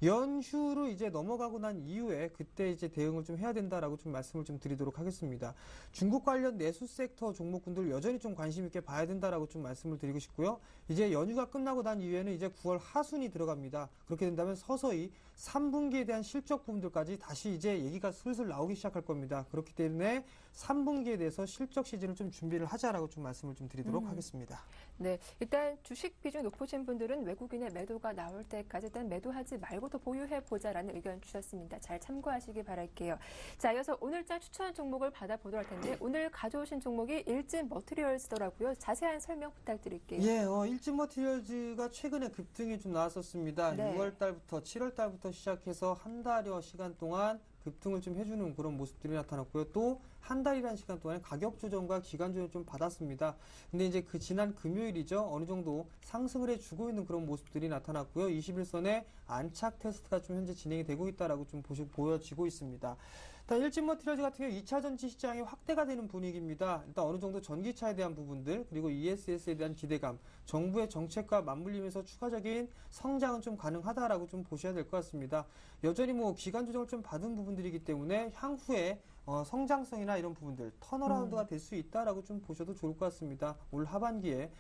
연휴로 이제 넘어가고 난 이후에 그때 이제 대응을 좀 해야 된다라고 좀 말씀을 좀 드리도록 하겠습니다. 중국 관련 내수 섹터 종목군들 여전히 좀 관심 있게 봐야 된다라고 좀 말씀을 드리고 싶고요. 이제 연휴가 끝나고 난 이후에는 이제 9월 하순이 들어갑니다. 그렇게 된다면 서서히 3분기에 대한 실적 부분들까지 다시 이제 얘기가 슬슬 나오기 시작할 겁니다. 그렇기 때문에 3분기에 대해서 실적 시즌을 좀 준비를 하자라고 좀 말씀을 좀 드리도록 하겠습니다. 네, 일단 주식 비중이 높으신 분들은 외국인의 매도가 나올 때까지 일단 매도하지 말고 더 보유해보자라는 의견 주셨습니다. 잘 참고하시기 바랄게요. 자, 이어서 오늘장 추천 종목을 받아보도록 할 텐데 오늘 가져오신 종목이 일진 머티리얼즈더라고요. 자세한 설명 부탁드릴게요. 예, 일진 머티리얼즈가 최근에 급등이 좀 나왔었습니다. 네. 6월 달부터 7월 달부터 시작해서 한 달여 시간 동안 급등을 좀 해주는 그런 모습들이 나타났고요. 또 한 달이라는 시간 동안에 가격 조정과 기간 조정 좀 받았습니다. 근데 이제 그 지난 금요일이죠. 어느 정도 상승을 해주고 있는 그런 모습들이 나타났고요. 21선의 안착 테스트가 좀 현재 진행이 되고 있다라고 좀 보여지고 있습니다. 일단 일진 머티리얼즈 같은 경우 2차 전지 시장이 확대가 되는 분위기입니다. 일단 어느 정도 전기차에 대한 부분들 그리고 ESS에 대한 기대감, 정부의 정책과 맞물리면서 추가적인 성장은 좀 가능하다라고 좀 보셔야 될 것 같습니다. 여전히 뭐 기간 조정을 좀 받은 부분들이기 때문에 향후에 성장성이나 이런 부분들 턴어라운드가 될 수 있다라고 좀 보셔도 좋을 것 같습니다. 올 하반기에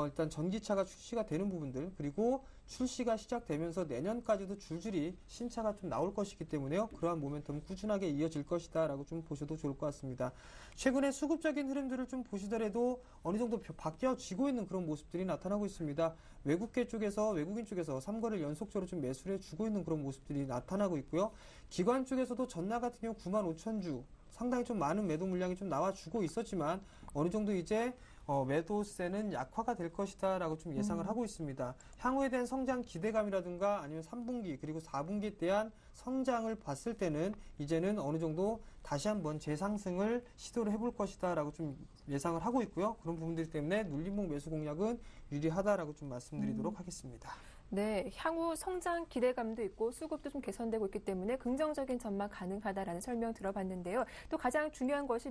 일단 전기차가 출시가 되는 부분들 그리고 출시가 시작되면서 내년까지도 줄줄이 신차가 좀 나올 것이기 때문에요. 그러한 모멘텀은 꾸준하게 이어질 것이다라고 좀 보셔도 좋을 것 같습니다. 최근에 수급적인 흐름들을 좀 보시더라도 어느 정도 바뀌어지고 있는 그런 모습들이 나타나고 있습니다. 외국인 쪽에서 3거래를 연속적으로 좀 매수를 해주고 있는 그런 모습들이 나타나고 있고요. 기관 쪽에서도 전날 같은 경우 95,000주 상당히 좀 많은 매도 물량이 좀 나와주고 있었지만 어느 정도 이제 매도세는 약화가 될 것이다라고 좀 예상을 하고 있습니다. 향후에 대한 성장 기대감이라든가 아니면 3분기 그리고 4분기에 대한 성장을 봤을 때는 이제는 어느 정도 다시 한번 재상승을 시도를 해볼 것이다라고 좀 예상을 하고 있고요. 그런 부분들 때문에 눌림목 매수 공략은 유리하다라고 좀 말씀드리도록 하겠습니다. 네, 향후 성장 기대감도 있고 수급도 좀 개선되고 있기 때문에 긍정적인 전망 가능하다라는 설명 들어봤는데요. 또 가장 중요한 것이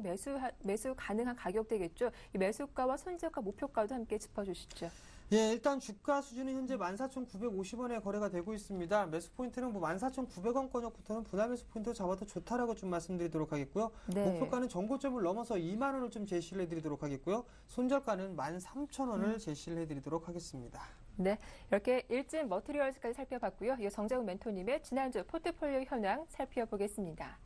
매수 가능한 가격대겠죠. 이 매수가와 손절가 목표가도 함께 짚어주시죠. 예, 일단 주가 수준은 현재 14,950원에 거래가 되고 있습니다. 매수 포인트는 14,900원권역부터는 분할 매수 포인트로 잡아도 좋다라고 좀 말씀드리도록 하겠고요. 네. 목표가는 전고점을 넘어서 2만 원을 좀 제시를 해드리도록 하겠고요. 손절가는 13,000원을 제시를 해드리도록 하겠습니다. 네, 이렇게 일진 머티리얼즈까지 살펴봤고요. 이 정재훈 멘토님의 지난주 포트폴리오 현황 살펴보겠습니다.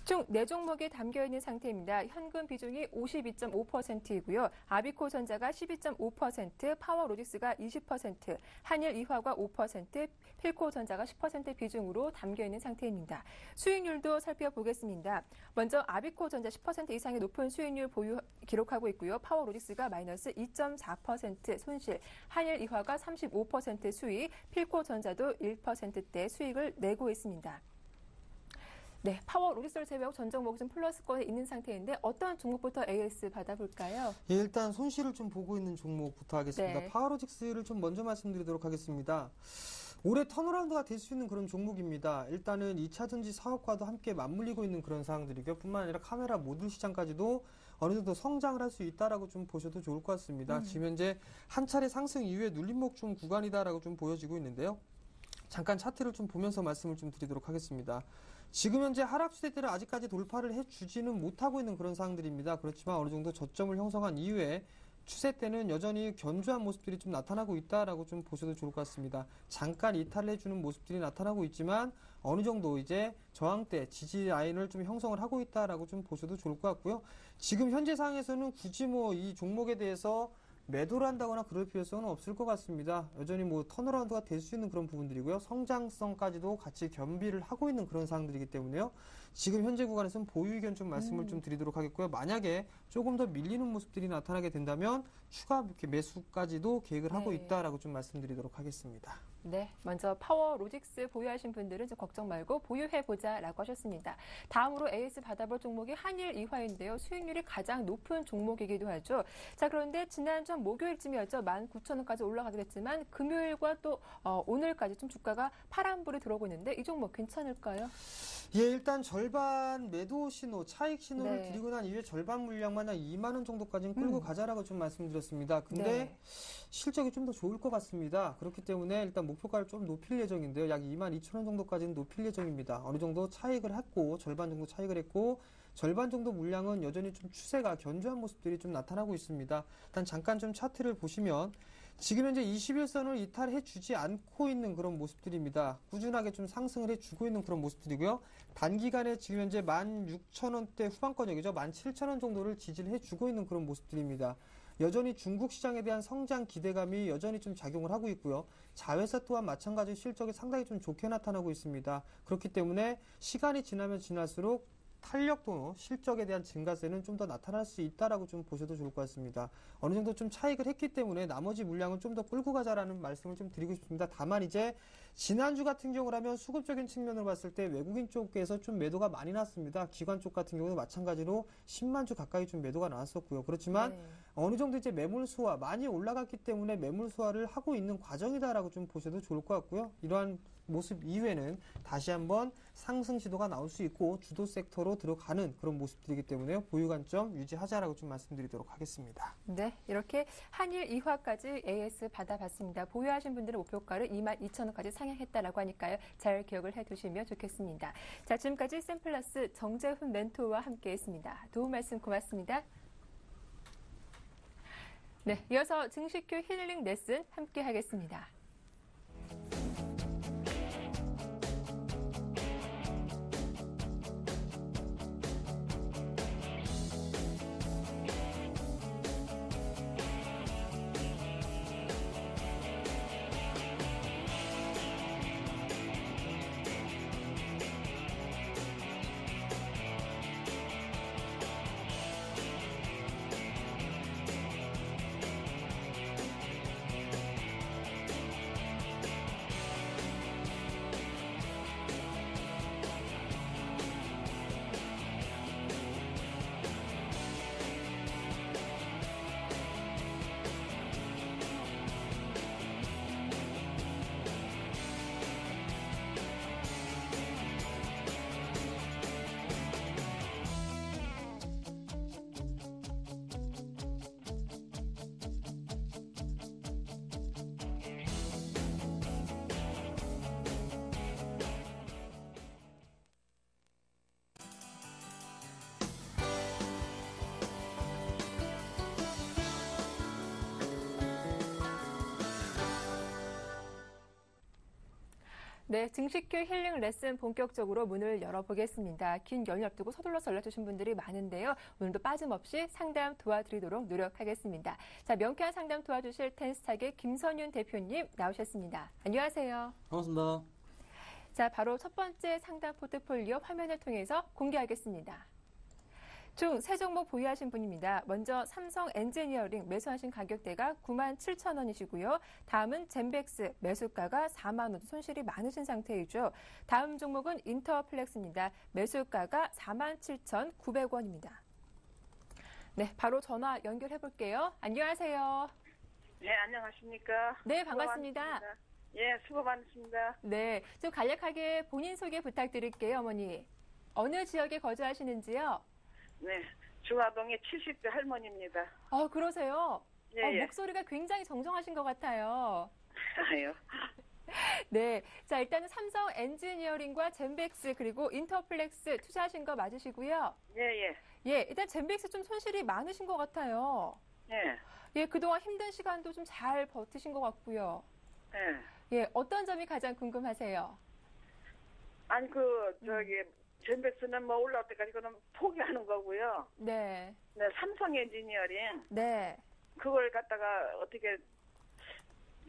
총 4종목이 담겨있는 상태입니다. 현금 비중이 52.5%이고요. 아비코전자가 12.5%, 파워로직스가 20%, 한일이화가 5%, 필코전자가 10% 비중으로 담겨있는 상태입니다. 수익률도 살펴보겠습니다. 먼저 아비코전자 10% 이상의 높은 수익률 기록하고 있고요. 파워로직스가 마이너스 2.4% 손실, 한일이화가 35% 수익, 필코전자도 1%대 수익을 내고 있습니다. 네, 파워 로직스를 제외하고 전 종목은 좀 플러스권에 있는 상태인데 어떤 종목부터 AS 받아볼까요? 예, 일단 손실을 좀 보고 있는 종목부터 하겠습니다. 네. 파워로직스를 좀 먼저 말씀드리도록 하겠습니다. 올해 턴어라운드가 될 수 있는 그런 종목입니다. 일단은 2차전지 사업과도 함께 맞물리고 있는 그런 상황들이고요. 뿐만 아니라 카메라 모듈 시장까지도 어느 정도 성장을 할 수 있다라고 좀 보셔도 좋을 것 같습니다. 지금 현재 한 차례 상승 이후에 눌림목 중 구간이다라고 좀 보여지고 있는데요. 잠깐 차트를 좀 보면서 말씀을 좀 드리도록 하겠습니다. 지금 현재 하락 추세대를 아직까지 돌파를 해주지는 못하고 있는 그런 상황들입니다. 그렇지만 어느 정도 저점을 형성한 이후에 추세 때는 여전히 견조한 모습들이 좀 나타나고 있다라고 좀 보셔도 좋을 것 같습니다. 잠깐 이탈을 해주는 모습들이 나타나고 있지만 어느 정도 이제 저항대, 지지 라인을 좀 형성을 하고 있다라고 좀 보셔도 좋을 것 같고요. 지금 현재 상황에서는 굳이 이 종목에 대해서 매도를 한다거나 그럴 필요성은 없을 것 같습니다. 여전히 턴어라운드가 될 수 있는 그런 부분들이고요. 성장성까지도 같이 겸비를 하고 있는 그런 상황들이기 때문에요. 지금 현재 구간에서는 보유 의견 좀 말씀을 좀 드리도록 하겠고요. 만약에 조금 더 밀리는 모습들이 나타나게 된다면 추가 매수까지도 계획을 하고 있다라고 좀 말씀드리도록 하겠습니다. 네, 먼저 파워 로직스 보유하신 분들은 좀 걱정 말고 보유해보자라고 하셨습니다. 다음으로 AS 받아볼 종목이 한일이화인데요. 수익률이 가장 높은 종목이기도 하죠. 자, 그런데 지난주 목요일쯤이었죠. 19,000원까지 올라가게 됐지만 금요일과 또 오늘까지 좀 주가가 파란불이 들어오고 있는데 이 종목 괜찮을까요? 예, 일단 절반 매도 신호, 차익 신호를 네. 드리고 난 이후에 절반 물량만 한 2만 원 정도까지는 끌고 가자라고 좀 말씀드렸습니다. 근데 네. 실적이 좀 더 좋을 것 같습니다. 그렇기 때문에 일단 목표가를 좀 높일 예정인데요. 약 22,000원 정도까지는 높일 예정입니다. 어느 정도 차익을 했고, 절반 정도 차익을 했고, 절반 정도 물량은 여전히 좀 추세가 견조한 모습들이 좀 나타나고 있습니다. 일단 잠깐 좀 차트를 보시면 지금 현재 21선을 이탈해 주지 않고 있는 그런 모습들입니다. 꾸준하게 좀 상승을 해주고 있는 그런 모습들이고요. 단기간에 지금 현재 16,000원대 후반권역이죠. 17,000원 정도를 지지를 해주고 있는 그런 모습들입니다. 여전히 중국 시장에 대한 성장 기대감이 여전히 좀 작용을 하고 있고요. 자회사 또한 마찬가지로 실적이 상당히 좀 좋게 나타나고 있습니다. 그렇기 때문에 시간이 지나면 지날수록 탄력도 실적에 대한 증가세는 좀 더 나타날 수 있다라고 좀 보셔도 좋을 것 같습니다. 어느 정도 좀 차익을 했기 때문에 나머지 물량은 좀 더 끌고 가자라는 말씀을 좀 드리고 싶습니다. 다만 이제 지난주 같은 경우라면 수급적인 측면으로 봤을 때 외국인 쪽에서 좀 매도가 많이 났습니다. 기관 쪽 같은 경우는 마찬가지로 10만 주 가까이 좀 매도가 나왔었고요. 그렇지만 네. 어느 정도 이제 매물 소화 많이 올라갔기 때문에 매물 소화를 하고 있는 과정이다라고 좀 보셔도 좋을 것 같고요. 이러한 모습 이후에는 다시 한번 상승 시도가 나올 수 있고 주도 섹터로 들어가는 그런 모습들이기 때문에 보유 관점 유지하자라고 좀 말씀드리도록 하겠습니다. 네, 이렇게 한일 2화까지 AS 받아봤습니다. 보유하신 분들의 목표가를 22,000원까지 상향했다라고 하니까요. 잘 기억을 해두시면 좋겠습니다. 자, 지금까지 샘플러스 정재훈 멘토와 함께했습니다. 도움 말씀 고맙습니다. 네, 이어서 증식큐 힐링 레슨 함께하겠습니다. 네, 증식큐 힐링 레슨 본격적으로 문을 열어보겠습니다. 긴 연휴 앞두고 서둘러서 연락주신 분들이 많은데요. 오늘도 빠짐없이 상담 도와드리도록 노력하겠습니다. 자, 명쾌한 상담 도와주실 텐스탁의 김선윤 대표님 나오셨습니다. 안녕하세요. 반갑습니다. 자, 바로 첫 번째 상담 포트폴리오 화면을 통해서 공개하겠습니다. 총 3종목 보유하신 분입니다. 먼저 삼성 엔지니어링 매수하신 가격대가 97,000원이시고요. 다음은 젠백스 매수가가 4만 원, 손실이 많으신 상태이죠. 다음 종목은 인터플렉스입니다. 매수가가 47,900원입니다. 네, 바로 전화 연결해 볼게요. 안녕하세요. 네, 안녕하십니까. 네, 반갑습니다. 수고 많으십니다. 예, 수고 많으십니다. 네, 좀 간략하게 본인 소개 부탁드릴게요, 어머니. 어느 지역에 거주하시는지요? 네, 중화동의 70대 할머니입니다. 그러세요? 예, 예. 목소리가 굉장히 정정하신 것 같아요. 아유, 네. 자, 일단은 삼성 엔지니어링과 젠백스 그리고 인터플렉스 투자하신 거 맞으시고요. 예, 예. 예, 일단 젠백스 좀 손실이 많으신 것 같아요. 예, 예, 그동안 힘든 시간도 좀 잘 버티신 것 같고요. 예. 예, 어떤 점이 가장 궁금하세요? 아니, 젠백스는 뭐 올라올 때까지 그는 포기하는 거고요. 네. 네, 삼성 엔지니어링, 네. 그걸 갖다가 어떻게,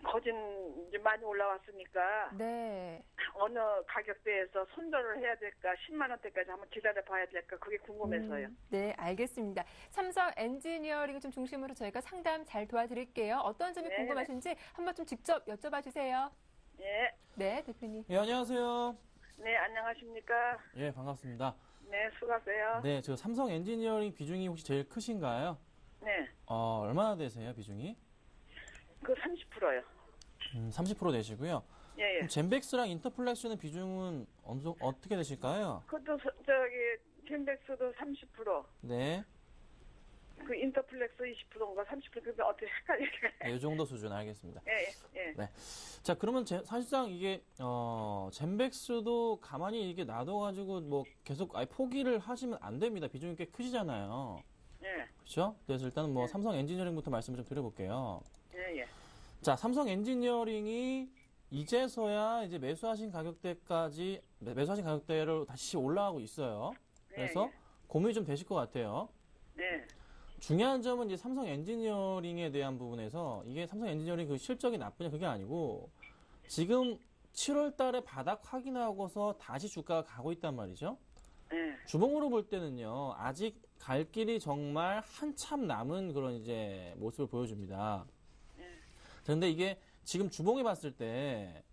거진 이제 많이 올라왔으니까, 네. 어느 가격대에서 손절을 해야 될까, 10만 원대까지 한번 기다려 봐야 될까, 그게 궁금해서요. 네, 알겠습니다. 삼성 엔지니어링 좀 중심으로 저희가 상담 잘 도와드릴게요. 어떤 점이 네. 궁금하신지 한번 좀 직접 여쭤봐 주세요. 예, 네, 대표님. 예, 안녕하세요. 네, 안녕하십니까. 예, 반갑습니다. 네, 수고하세요. 네, 저 삼성 엔지니어링 비중이 혹시 제일 크신가요? 네, 얼마나 되세요, 비중이? 그 30%요. 30% 되시고요. 예, 예. 그럼 젠백스랑 인터플렉스는 비중은 어떻게 되실까요? 그것도 젠백스도 30%, 네, 그 인터플렉스 20%인가 30%인가 어떻게 헷갈리게. 이 정도 수준 알겠습니다. 예, 예. 네. 자, 그러면 사실상 이게 젠백스도 가만히 이게 놔둬가지고 뭐 계속 아예 포기를 하시면 안 됩니다. 비중이 꽤 크시잖아요. 예, 그렇죠? 그래서 일단은 뭐 삼성 엔지니어링부터 말씀을 좀 드려볼게요. 예, 예. 자, 삼성 엔지니어링이 이제서야 이제 매수하신 가격대로 다시 올라가고 있어요. 그래서 예, 고민이 좀 되실 것 같아요. 예. 중요한 점은 이제 삼성 엔지니어링에 대한 부분에서 이게 삼성 엔지니어링 그 실적이 나쁘냐 그게 아니고 지금 7월 달에 바닥 확인하고서 다시 주가가 가고 있단 말이죠. 예. 주봉으로 볼 때는요, 아직 갈 길이 정말 한참 남은 그런 이제 모습을 보여줍니다. 그런데 이게 지금 주봉에 봤을 때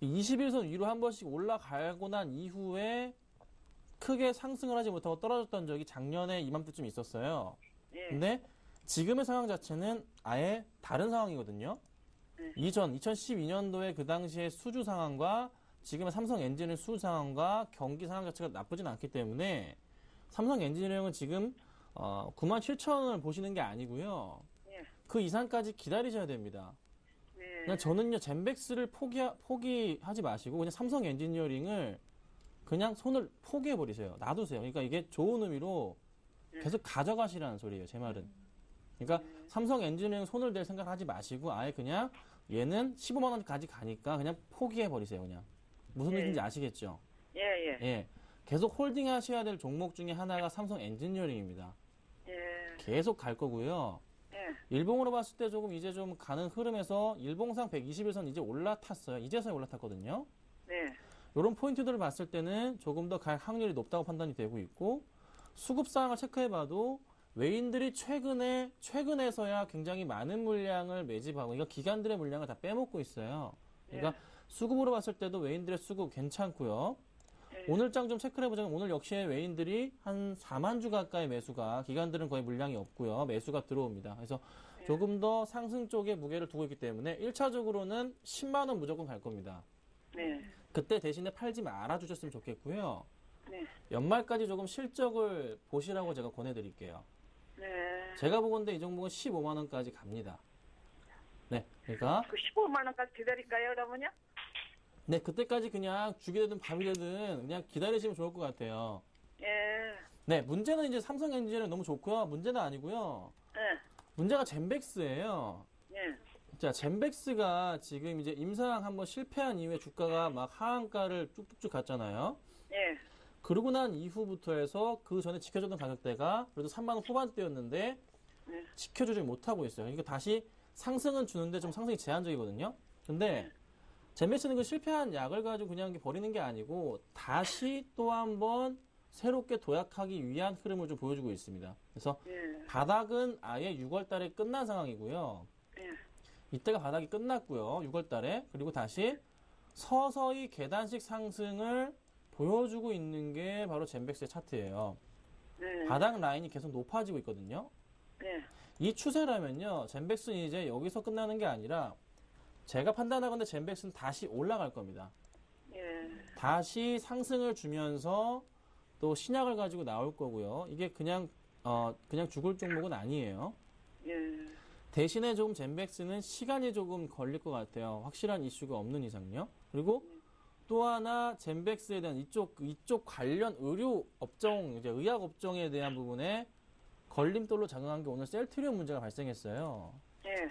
21선 위로 한 번씩 올라가고 난 이후에 크게 상승을 하지 못하고 떨어졌던 적이 작년에 이맘때쯤 있었어요. 예. 근데 지금의 상황 자체는 아예 다른 상황이거든요. 이전 2012년도에 그 당시의 수주 상황과 지금의 삼성 엔지니어링 수주 상황과 경기 상황 자체가 나쁘진 않기 때문에 삼성 엔지니어링은 지금 97,000원을 보시는 게 아니고요. 예. 그 이상까지 기다리셔야 됩니다. 네. 그냥 저는요, 젠백스를 포기하지 마시고 그냥 삼성 엔지니어링을 그냥 손을 포기해버리세요. 놔두세요. 그러니까 이게 좋은 의미로 계속 가져가시라는 소리예요, 제 말은. 그러니까 삼성 엔지니어링 손을 댈 생각 하지 마시고 아예 그냥 얘는 15만 원까지 가니까 그냥 포기해버리세요, 그냥. 무슨 뜻인지 아시겠죠? 예, 예. 예. 계속 홀딩 하셔야 될 종목 중에 하나가 삼성 엔지니어링입니다. 예. 계속 갈 거고요. 예. 일봉으로 봤을 때 조금 이제 좀 가는 흐름에서 일봉상 121선 이제 올라탔어요. 이제서야 올라탔거든요. 네. 이런 포인트들을 봤을 때는 조금 더 갈 확률이 높다고 판단이 되고 있고 수급 상황을 체크해봐도 외인들이 최근에서야 굉장히 많은 물량을 매집하고 그러니까 기관들의 물량을 다 빼먹고 있어요. 그러니까 수급으로 봤을 때도 외인들의 수급 괜찮고요. 오늘 장 좀 체크를 해보자면 오늘 역시 외인들이 한 4만 주 가까이 매수가 기관들은 거의 물량이 없고요. 매수가 들어옵니다. 그래서 조금 더 상승 쪽에 무게를 두고 있기 때문에 1차적으로는 10만 원 무조건 갈 겁니다. 네. 그때 대신에 팔지 말아주셨으면 좋겠고요. 네. 연말까지 조금 실적을 보시라고 제가 권해드릴게요. 네. 제가 보건데 이 종목은 15만 원까지 갑니다. 네, 그러니까 그 15만 원까지 기다릴까요, 그러면요? 네 그때까지 그냥 죽이 되든 밥이 되든 그냥 기다리시면 좋을 것 같아요. 예. 네, 문제는 이제 삼성 엔지니어링 너무 좋고요. 문제는 아니고요. 예. 문제가 젠백스예요. 예. 자, 젠백스가 지금 이제 임상 한번 실패한 이후에 주가가 막 하한가를 쭉쭉쭉 갔잖아요. 예. 그러고 난 이후부터 해서 그 전에 지켜줬던 가격대가 그래도 3만 원 후반대였는데 지켜주지 못하고 있어요. 그러니까 다시 상승은 주는데 좀 상승이 제한적이거든요. 근데 젠백스는 그 실패한 약을 가지고 그냥 버리는 게 아니고 다시 또 한번 새롭게 도약하기 위한 흐름을 좀 보여주고 있습니다. 그래서 예. 바닥은 아예 6월 달에 끝난 상황이고요. 예. 이때가 바닥이 끝났고요. 6월 달에. 그리고 다시 서서히 계단식 상승을 보여주고 있는 게 바로 젠백스의 차트예요. 네. 바닥 라인이 계속 높아지고 있거든요. 네. 이 추세라면요. 젠백스는 이제 여기서 끝나는 게 아니라 제가 판단하건대 젠백스는 다시 올라갈 겁니다. 예. 다시 상승을 주면서 또 신약을 가지고 나올 거고요. 이게 그냥 죽을 종목은 아니에요. 예. 대신에 조금 젠백스는 시간이 조금 걸릴 것 같아요. 확실한 이슈가 없는 이상요. 그리고 또 하나 젠백스에 대한 이쪽 관련 의료 업종, 이제 의학 업종에 대한 부분에 걸림돌로 작용한 게 오늘 셀트리온 문제가 발생했어요. 예.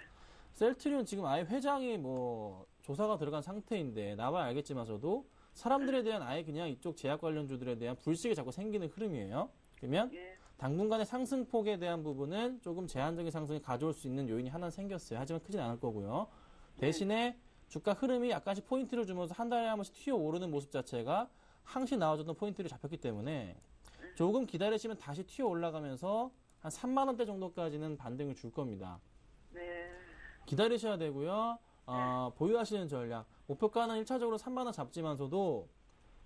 셀트리온 지금 아예 회장이 뭐 조사가 들어간 상태인데 나와야 알겠지만서도 사람들에 대한 아예 그냥 이쪽 제약 관련주들에 대한 불식이 자꾸 생기는 흐름이에요. 그러면 예. 당분간의 상승폭에 대한 부분은 조금 제한적인 상승을 가져올 수 있는 요인이 하나 생겼어요. 하지만 크진 않을 거고요. 대신에 주가 흐름이 약간씩 포인트를 주면서 한 달에 한 번씩 튀어 오르는 모습 자체가 항시 나와줬던 포인트를 잡혔기 때문에 조금 기다리시면 다시 튀어 올라가면서 한 3만 원대 정도까지는 반등을 줄 겁니다. 네. 기다리셔야 되고요. 보유하시는 전략. 목표가는 1차적으로 3만 원 잡지만서도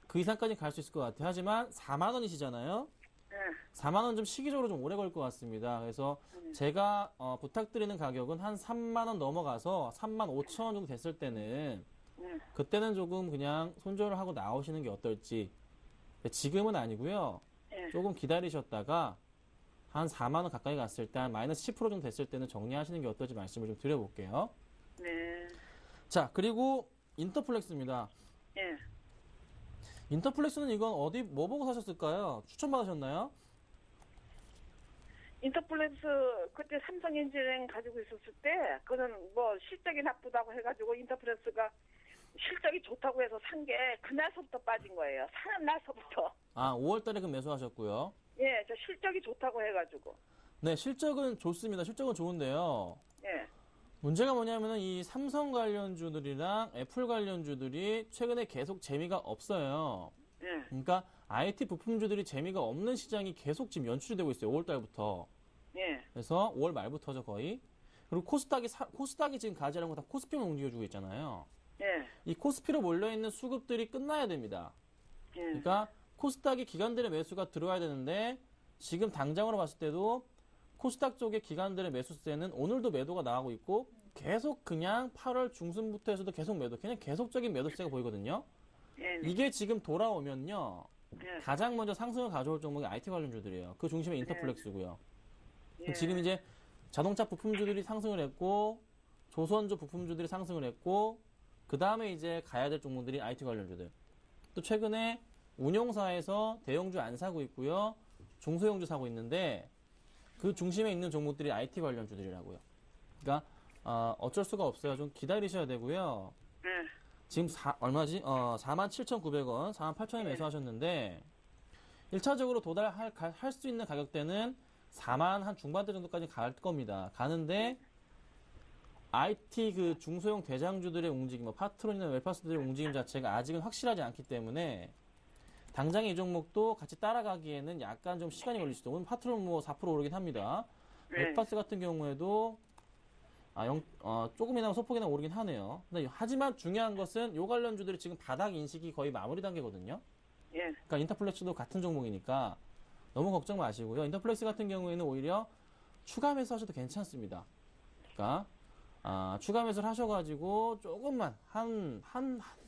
그 이상까지 갈 수 있을 것 같아요. 하지만 4만 원이시잖아요. 예. 4만 원 좀 시기적으로 좀 오래 걸 것 같습니다. 그래서 제가 부탁드리는 가격은 한 3만 원 넘어가서 3만 5천 원 정도 됐을 때는 그때는 조금 그냥 손절을 하고 나오시는 게 어떨지. 지금은 아니고요. 예. 조금 기다리셨다가 한 4만 원 가까이 갔을 때 한 마이너스 10% 정도 됐을 때는 정리하시는 게 어떨지 말씀을 좀 드려볼게요. 네. 자, 그리고 인터플렉스입니다. 예. 인터플렉스는 이건 어디 뭐 보고 사셨을까요? 추천받으셨나요? 인터플렉스 그때 삼성 엔지니어링 가지고 있었을 때 그거는 뭐 실적이 나쁘다고 해가지고 인터플렉스가 실적이 좋다고 해서 산 게 그날서부터 빠진 거예요. 사는 날서부터. 5월 달에 그 매수하셨고요. 예, 저 실적이 좋다고 해가지고. 네, 실적은 좋습니다. 실적은 좋은데요. 예. 문제가 뭐냐면은 이 삼성 관련주들이랑 애플 관련주들이 최근에 계속 재미가 없어요. 예. 그러니까 IT 부품주들이 재미가 없는 시장이 계속 지금 연출이 되고 있어요. 5월 달부터. 예. 그래서 5월 말부터죠, 거의. 그리고 코스닥이 지금 가지라는 거 다 코스피만 움직여주고 있잖아요. 예. 이 코스피로 몰려있는 수급들이 끝나야 됩니다. 예. 그러니까 코스닥이 기관들의 매수가 들어와야 되는데 지금 당장으로 봤을 때도 코스닥 쪽의 기관들의 매수세는 오늘도 매도가 나가고 있고 계속 그냥 8월 중순부터 해서도 계속 매도, 그냥 계속적인 매도세가 보이거든요. 예. 이게 지금 돌아오면요. 예. 가장 먼저 상승을 가져올 종목이 IT 관련주들이에요. 그 중심에 인터플렉스고요. 예. 지금 이제 자동차 부품주들이 상승을 했고 조선주 부품주들이 상승을 했고 그 다음에 이제 가야 될 종목들이 IT 관련주들. 또 최근에 운용사에서 대형주 안 사고 있고요. 중소형주 사고 있는데 그 중심에 있는 종목들이 IT 관련주들이라고요. 그러니까 어쩔 수가 없어요. 좀 기다리셔야 되고요. 예. 지금 얼마지? 47,900원, 48,000원 매수하셨는데 1차적으로 도달할 수 있는 가격대는 4만 한 중반대 정도까지 갈 겁니다. 가는데 IT 그 중소형 대장주들의 움직임, 뭐 파트론이나 웰파스들의 움직임 자체가 아직은 확실하지 않기 때문에 당장에 이 종목도 같이 따라가기에는 약간 좀 시간이 걸릴 수도. 오늘 파트론 뭐 4% 오르긴 합니다. 네. 웰파스 같은 경우에도 조금이나마 소폭이나 오르긴 하네요. 근데 하지만 중요한 것은 요 관련주들이 지금 바닥 인식이 거의 마무리 단계거든요. 예. 그러니까 인터플렉스도 같은 종목이니까 너무 걱정 마시고요. 인터플렉스 같은 경우에는 오히려 추가 매수하셔도 괜찮습니다. 그러니까 추가 매수를 하셔가지고 조금만 한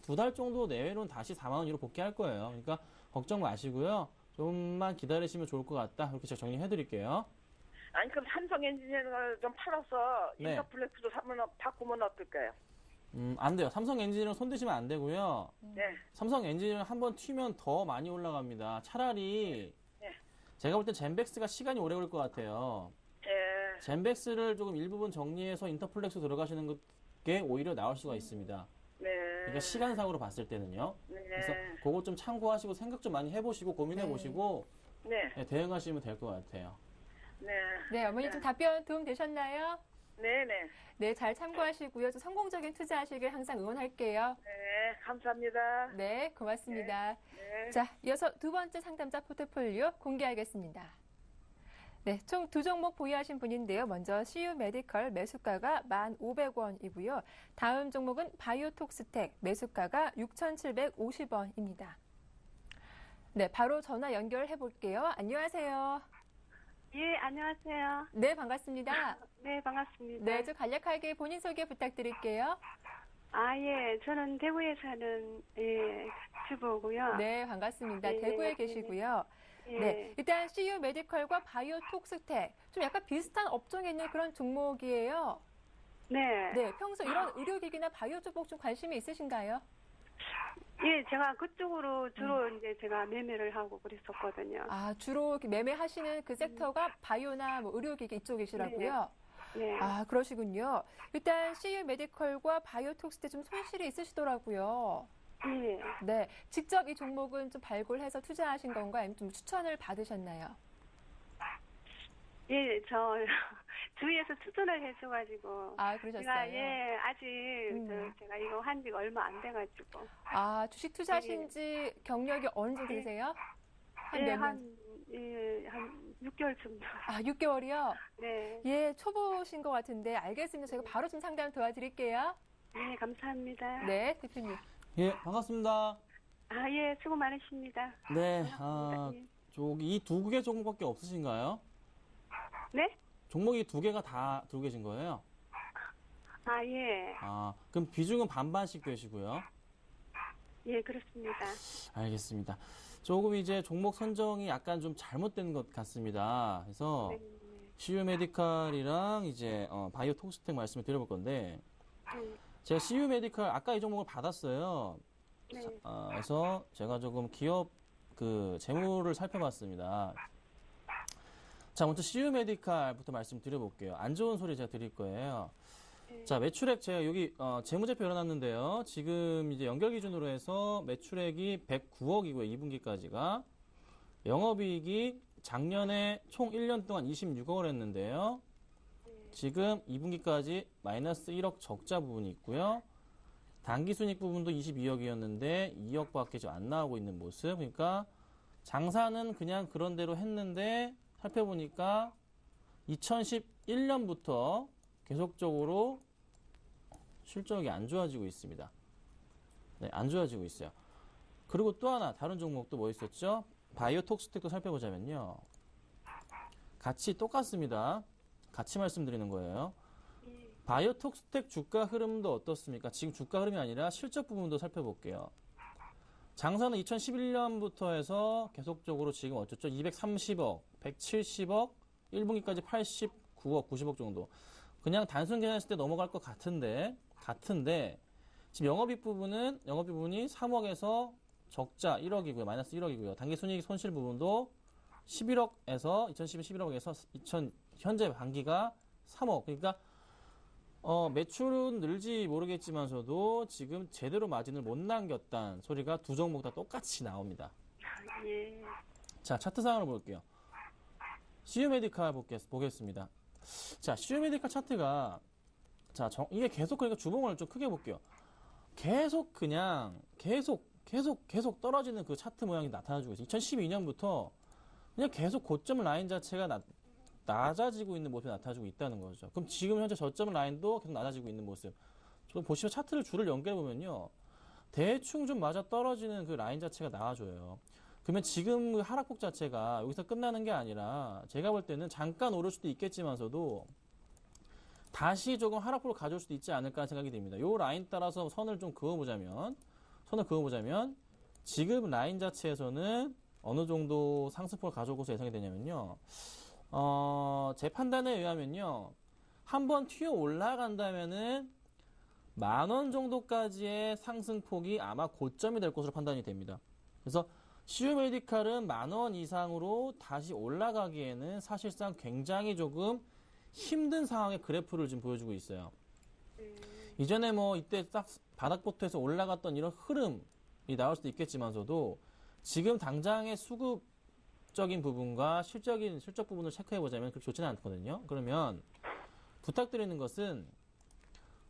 두 달 정도 내외로는 다시 4만 원 위로 복귀할 거예요. 그러니까 걱정 마시고요. 좀만 기다리시면 좋을 것 같다. 이렇게 제가 정리해드릴게요. 아니 그럼 삼성 엔지니어링을 좀 팔아서 네. 인터플렉스로 바꾸면 어떨까요? 안 돼요. 삼성 엔지니어링 손대시면 안 되고요. 네. 삼성 엔지니어링 한번 튀면 더 많이 올라갑니다. 차라리 네. 제가 볼 땐 젠백스가 시간이 오래 걸릴 것 같아요. 예. 젠백스를 조금 일부분 정리해서 인터플렉스 들어가시는 게 오히려 나을 수가 있습니다. 네. 그러니까 시간상으로 봤을 때는요. 네. 그래서 그거 좀 참고하시고 생각 좀 많이 해보시고 고민해보시고 네. 대응하시면 될 것 같아요. 네. 네, 어머니 좀 답변 도움 되셨나요? 네네. 네, 잘 참고하시고요. 좀 성공적인 투자하시길 항상 응원할게요. 네. 감사합니다. 네, 고맙습니다. 네. 자, 이어서 두 번째 상담자 포트폴리오 공개하겠습니다. 네, 총 두 종목 보유하신 분인데요. 먼저 CU 메디컬 매수가가 1,500원이고요. 다음 종목은 바이오톡스텍 매수가가 6,750원입니다. 네, 바로 전화 연결해 볼게요. 안녕하세요. 예, 안녕하세요. 네, 반갑습니다. 네, 반갑습니다. 네, 좀 간략하게 본인 소개 부탁드릴게요. 예, 저는 대구에 사는, 주부고요. 네, 반갑습니다. 네, 대구에 네. 계시고요. 예. 네, 일단 CU 메디컬과 바이오톡스텍 좀 약간 비슷한 업종에 있는 그런 종목이에요. 네. 네, 평소 이런 의료기기나 바이오 쪽목 좀 관심이 있으신가요? 예, 제가 그쪽으로 주로 이제 제가 매매를 하고 그랬었거든요. 아, 주로 이렇게 매매하시는 그 섹터가 바이오나 뭐 의료기기 이쪽이시라고요? 네. 아, 그러시군요. 일단 CU 메디컬과 바이오톡스텍 좀 손실이 있으시더라고요. 예. 네, 직접 이 종목은 좀 발굴해서 투자하신 건가요? 아니면 좀 추천을 받으셨나요? 예, 저 주위에서 추천을 해줘가지고. 아, 그러셨어요? 제가 아직 제가 이거 한 지가 얼마 안 돼가지고. 아, 주식 투자하신 지 경력이 어느 정도 되세요? 한 몇 년? 한 6개월 정도. 아, 6개월이요? 네. 예, 초보신 것 같은데 알겠습니다. 제가 바로 좀 상담 도와드릴게요. 네, 감사합니다. 네, 대표님. 예, 반갑습니다. 예, 수고 많으십니다. 네, 예. 이 두 개 종목밖에 없으신가요? 네? 종목이 두 개가 다 들고 계신 거예요? 예. 그럼 비중은 반반씩 되시고요. 예, 그렇습니다. 알겠습니다. 조금 이제 종목 선정이 약간 좀 잘못된 것 같습니다. 그래서 네. CU 메디칼이랑 이제 바이오톡스텍 말씀을 드려볼 건데 제가 CU 메디칼 아까 이 종목을 받았어요. 네. 그래서 제가 조금 기업 그 재무를 살펴봤습니다. 자, 먼저 CU 메디칼부터 말씀드려볼게요. 안 좋은 소리 제가 드릴 거예요. 자, 매출액 제가 여기 재무제표 열어놨는데요. 지금 이제 연결 기준으로 해서 매출액이 109억이고요. 2분기까지가. 영업이익이 작년에 총 1년 동안 26억을 했는데요. 지금 2분기까지 마이너스 1억 적자 부분이 있고요. 당기순이익 부분도 22억이었는데 2억밖에 좀 안 나오고 있는 모습. 그러니까 장사는 그냥 그런 대로 했는데 살펴보니까 2011년부터 계속적으로 실적이 안 좋아지고 있습니다. 네, 안 좋아지고 있어요. 그리고 또 하나 다른 종목도 뭐 있었죠? 바이오톡스텍도 살펴보자면요. 같이 똑같습니다. 같이 말씀드리는 거예요. 예. 바이오톡스텍 주가 흐름도 어떻습니까? 지금 주가 흐름이 아니라 실적 부분도 살펴볼게요. 장사는 2011년부터 해서 계속적으로 지금 어쩌죠? 230억, 170억, 1분기까지 89억, 90억 정도. 그냥 단순 계산했을 때 넘어갈 것 같은데 지금 영업이익 부분이 3억에서 적자 1억이고요. 마이너스 1억이고요. 당기순이익 손실 부분도 11억에서 2012 11억에서 현재 반기가 3억. 그러니까 매출은 늘지 모르겠지만서도 지금 제대로 마진을 못 남겼다는 소리가 두 종목 다 똑같이 나옵니다. 예. 자, 차트 상황을 볼게요. CU 메디칼 보겠습니다. 자, CU 메디칼 차트가 이게 계속 그러니까 주봉을 좀 크게 볼게요. 계속 떨어지는 그 차트 모양이 나타나주고 있어요. 2012년부터 그냥 계속 고점 라인 자체가 낮아지고 있는 모습이 나타나주고 있다는 거죠. 그럼 지금 현재 저점 라인도 계속 낮아지고 있는 모습. 좀 보시면 차트를 줄을 연결해 보면요, 대충 좀 맞아 떨어지는 그 라인 자체가 나와줘요. 그러면 지금 그 하락폭 자체가 여기서 끝나는 게 아니라 제가 볼 때는 잠깐 오를 수도 있겠지만서도 다시 조금 하락폭을 가져올 수도 있지 않을까 생각이 됩니다. 요 라인 따라서 선을 그어보자면 지금 라인 자체에서는 어느 정도 상승폭을 가져오고서 예상이 되냐면요. 제 판단에 의하면요, 한번 튀어 올라간다면은 10,000원 정도까지의 상승폭이 아마 고점이 될 것으로 판단이 됩니다. 그래서 CU 메디칼은 10,000원 이상으로 다시 올라가기에는 사실상 굉장히 조금 힘든 상황의 그래프를 지금 보여주고 있어요. 이전에 이때 딱 바닥부터해서 올라갔던 이런 흐름이 나올 수도 있겠지만서도 지금 당장의 수급적인 부분과 실적 부분을 체크해보자면 그렇게 좋지는 않거든요. 그러면 부탁드리는 것은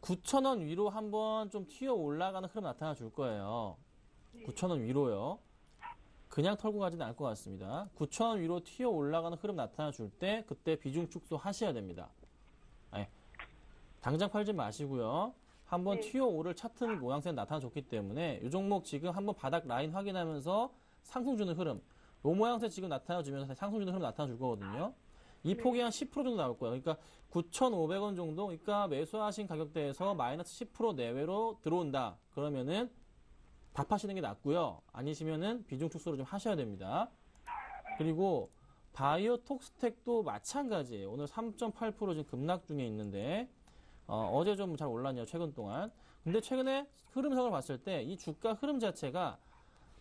9,000원 위로 한번 좀 튀어 올라가는 흐름 나타나 줄 거예요. 9,000원 위로요. 그냥 털고 가지는 않을 것 같습니다. 9,000원 위로 튀어 올라가는 흐름 나타나 줄 때 그때 비중 축소 하셔야 됩니다. 당장 팔지 마시고요. 한번 튀어 오를 차트 모양새가 나타나 줬기 때문에 이 종목 지금 한번 바닥 라인 확인하면서 상승 주는 흐름, 이 모양새 지금 나타나 주면서 상승 주는 흐름 나타나 줄 거거든요. 이 폭이 한 10% 정도 나올 거예요. 그러니까 9,500원 정도, 그러니까 매수하신 가격대에서 마이너스 10% 내외로 들어온다. 그러면은 답하시는 게 낫고요. 아니시면은 비중 축소를 좀 하셔야 됩니다. 그리고 바이오톡스텍도 마찬가지예요. 오늘 3.8% 지금 급락 중에 있는데 어제 좀 잘 올랐네요, 최근 동안. 근데 최근에 흐름상을 봤을 때 이 주가 흐름 자체가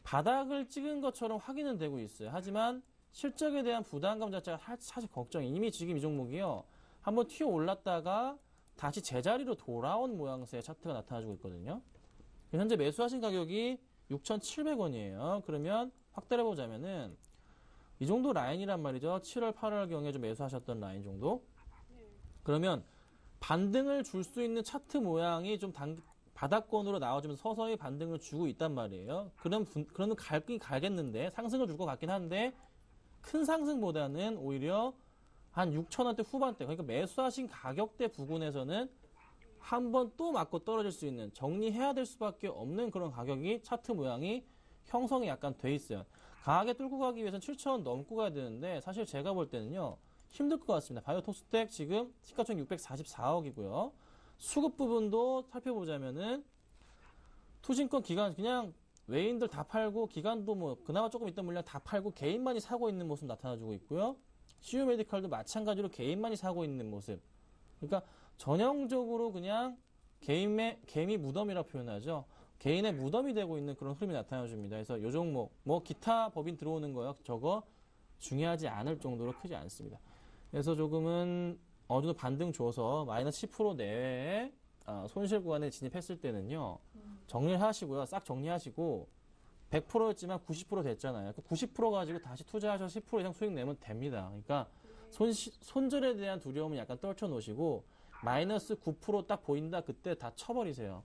바닥을 찍은 것처럼 확인은 되고 있어요. 하지만 실적에 대한 부담감 자체가 사실 걱정이. 이미 지금 이 종목이요, 한번 튀어 올랐다가 다시 제자리로 돌아온 모양새의 차트가 나타나주고 있거든요. 현재 매수하신 가격이 6,700원이에요. 그러면 확대해 보자면은 이 정도 라인이란 말이죠. 7월, 8월경에 좀 매수하셨던 라인 정도. 그러면 반등을 줄 수 있는 차트 모양이 좀 바닥권으로 나와주면서 서서히 반등을 주고 있단 말이에요. 그러면 갈긴 갈겠는데 상승을 줄 것 같긴 한데 큰 상승보다는 오히려 한 6,000원대 후반대, 그러니까 매수하신 가격대 부근에서는 한번 또 맞고 떨어질 수 있는, 정리해야 될 수밖에 없는 그런 가격이 차트 모양이 형성이 약간 돼 있어요. 강하게 뚫고 가기 위해서는 7,000원 넘고 가야 되는데 사실 제가 볼 때는요, 힘들 것 같습니다. 바이오톡스텍 지금 시가총액 644억이고요. 수급 부분도 살펴보자면은 투신권 기간 그냥 외인들 다 팔고 기관도 그나마 조금 있던 물량 다 팔고 개인만이 사고 있는 모습 나타나주고 있고요. CU 메디칼도 마찬가지로 개인만이 사고 있는 모습. 그러니까 전형적으로 그냥 개미 무덤이라고 표현하죠. 개인의 무덤이 되고 있는 그런 흐름이 나타나줍니다. 그래서 이 종목, 기타 법인 들어오는 거요, 저거 중요하지 않을 정도로 크지 않습니다. 그래서 조금은 어느 정도 반등 줘서 마이너스 10% 내외의 손실 구간에 진입했을 때는요, 정리를 하시고요. 싹 정리하시고 100%였지만 90% 됐잖아요. 90% 가지고 다시 투자하셔서 10% 이상 수익 내면 됩니다. 그러니까 손절에 대한 두려움은 약간 떨쳐놓으시고 마이너스 9% 딱 보인다, 그때 다 쳐버리세요.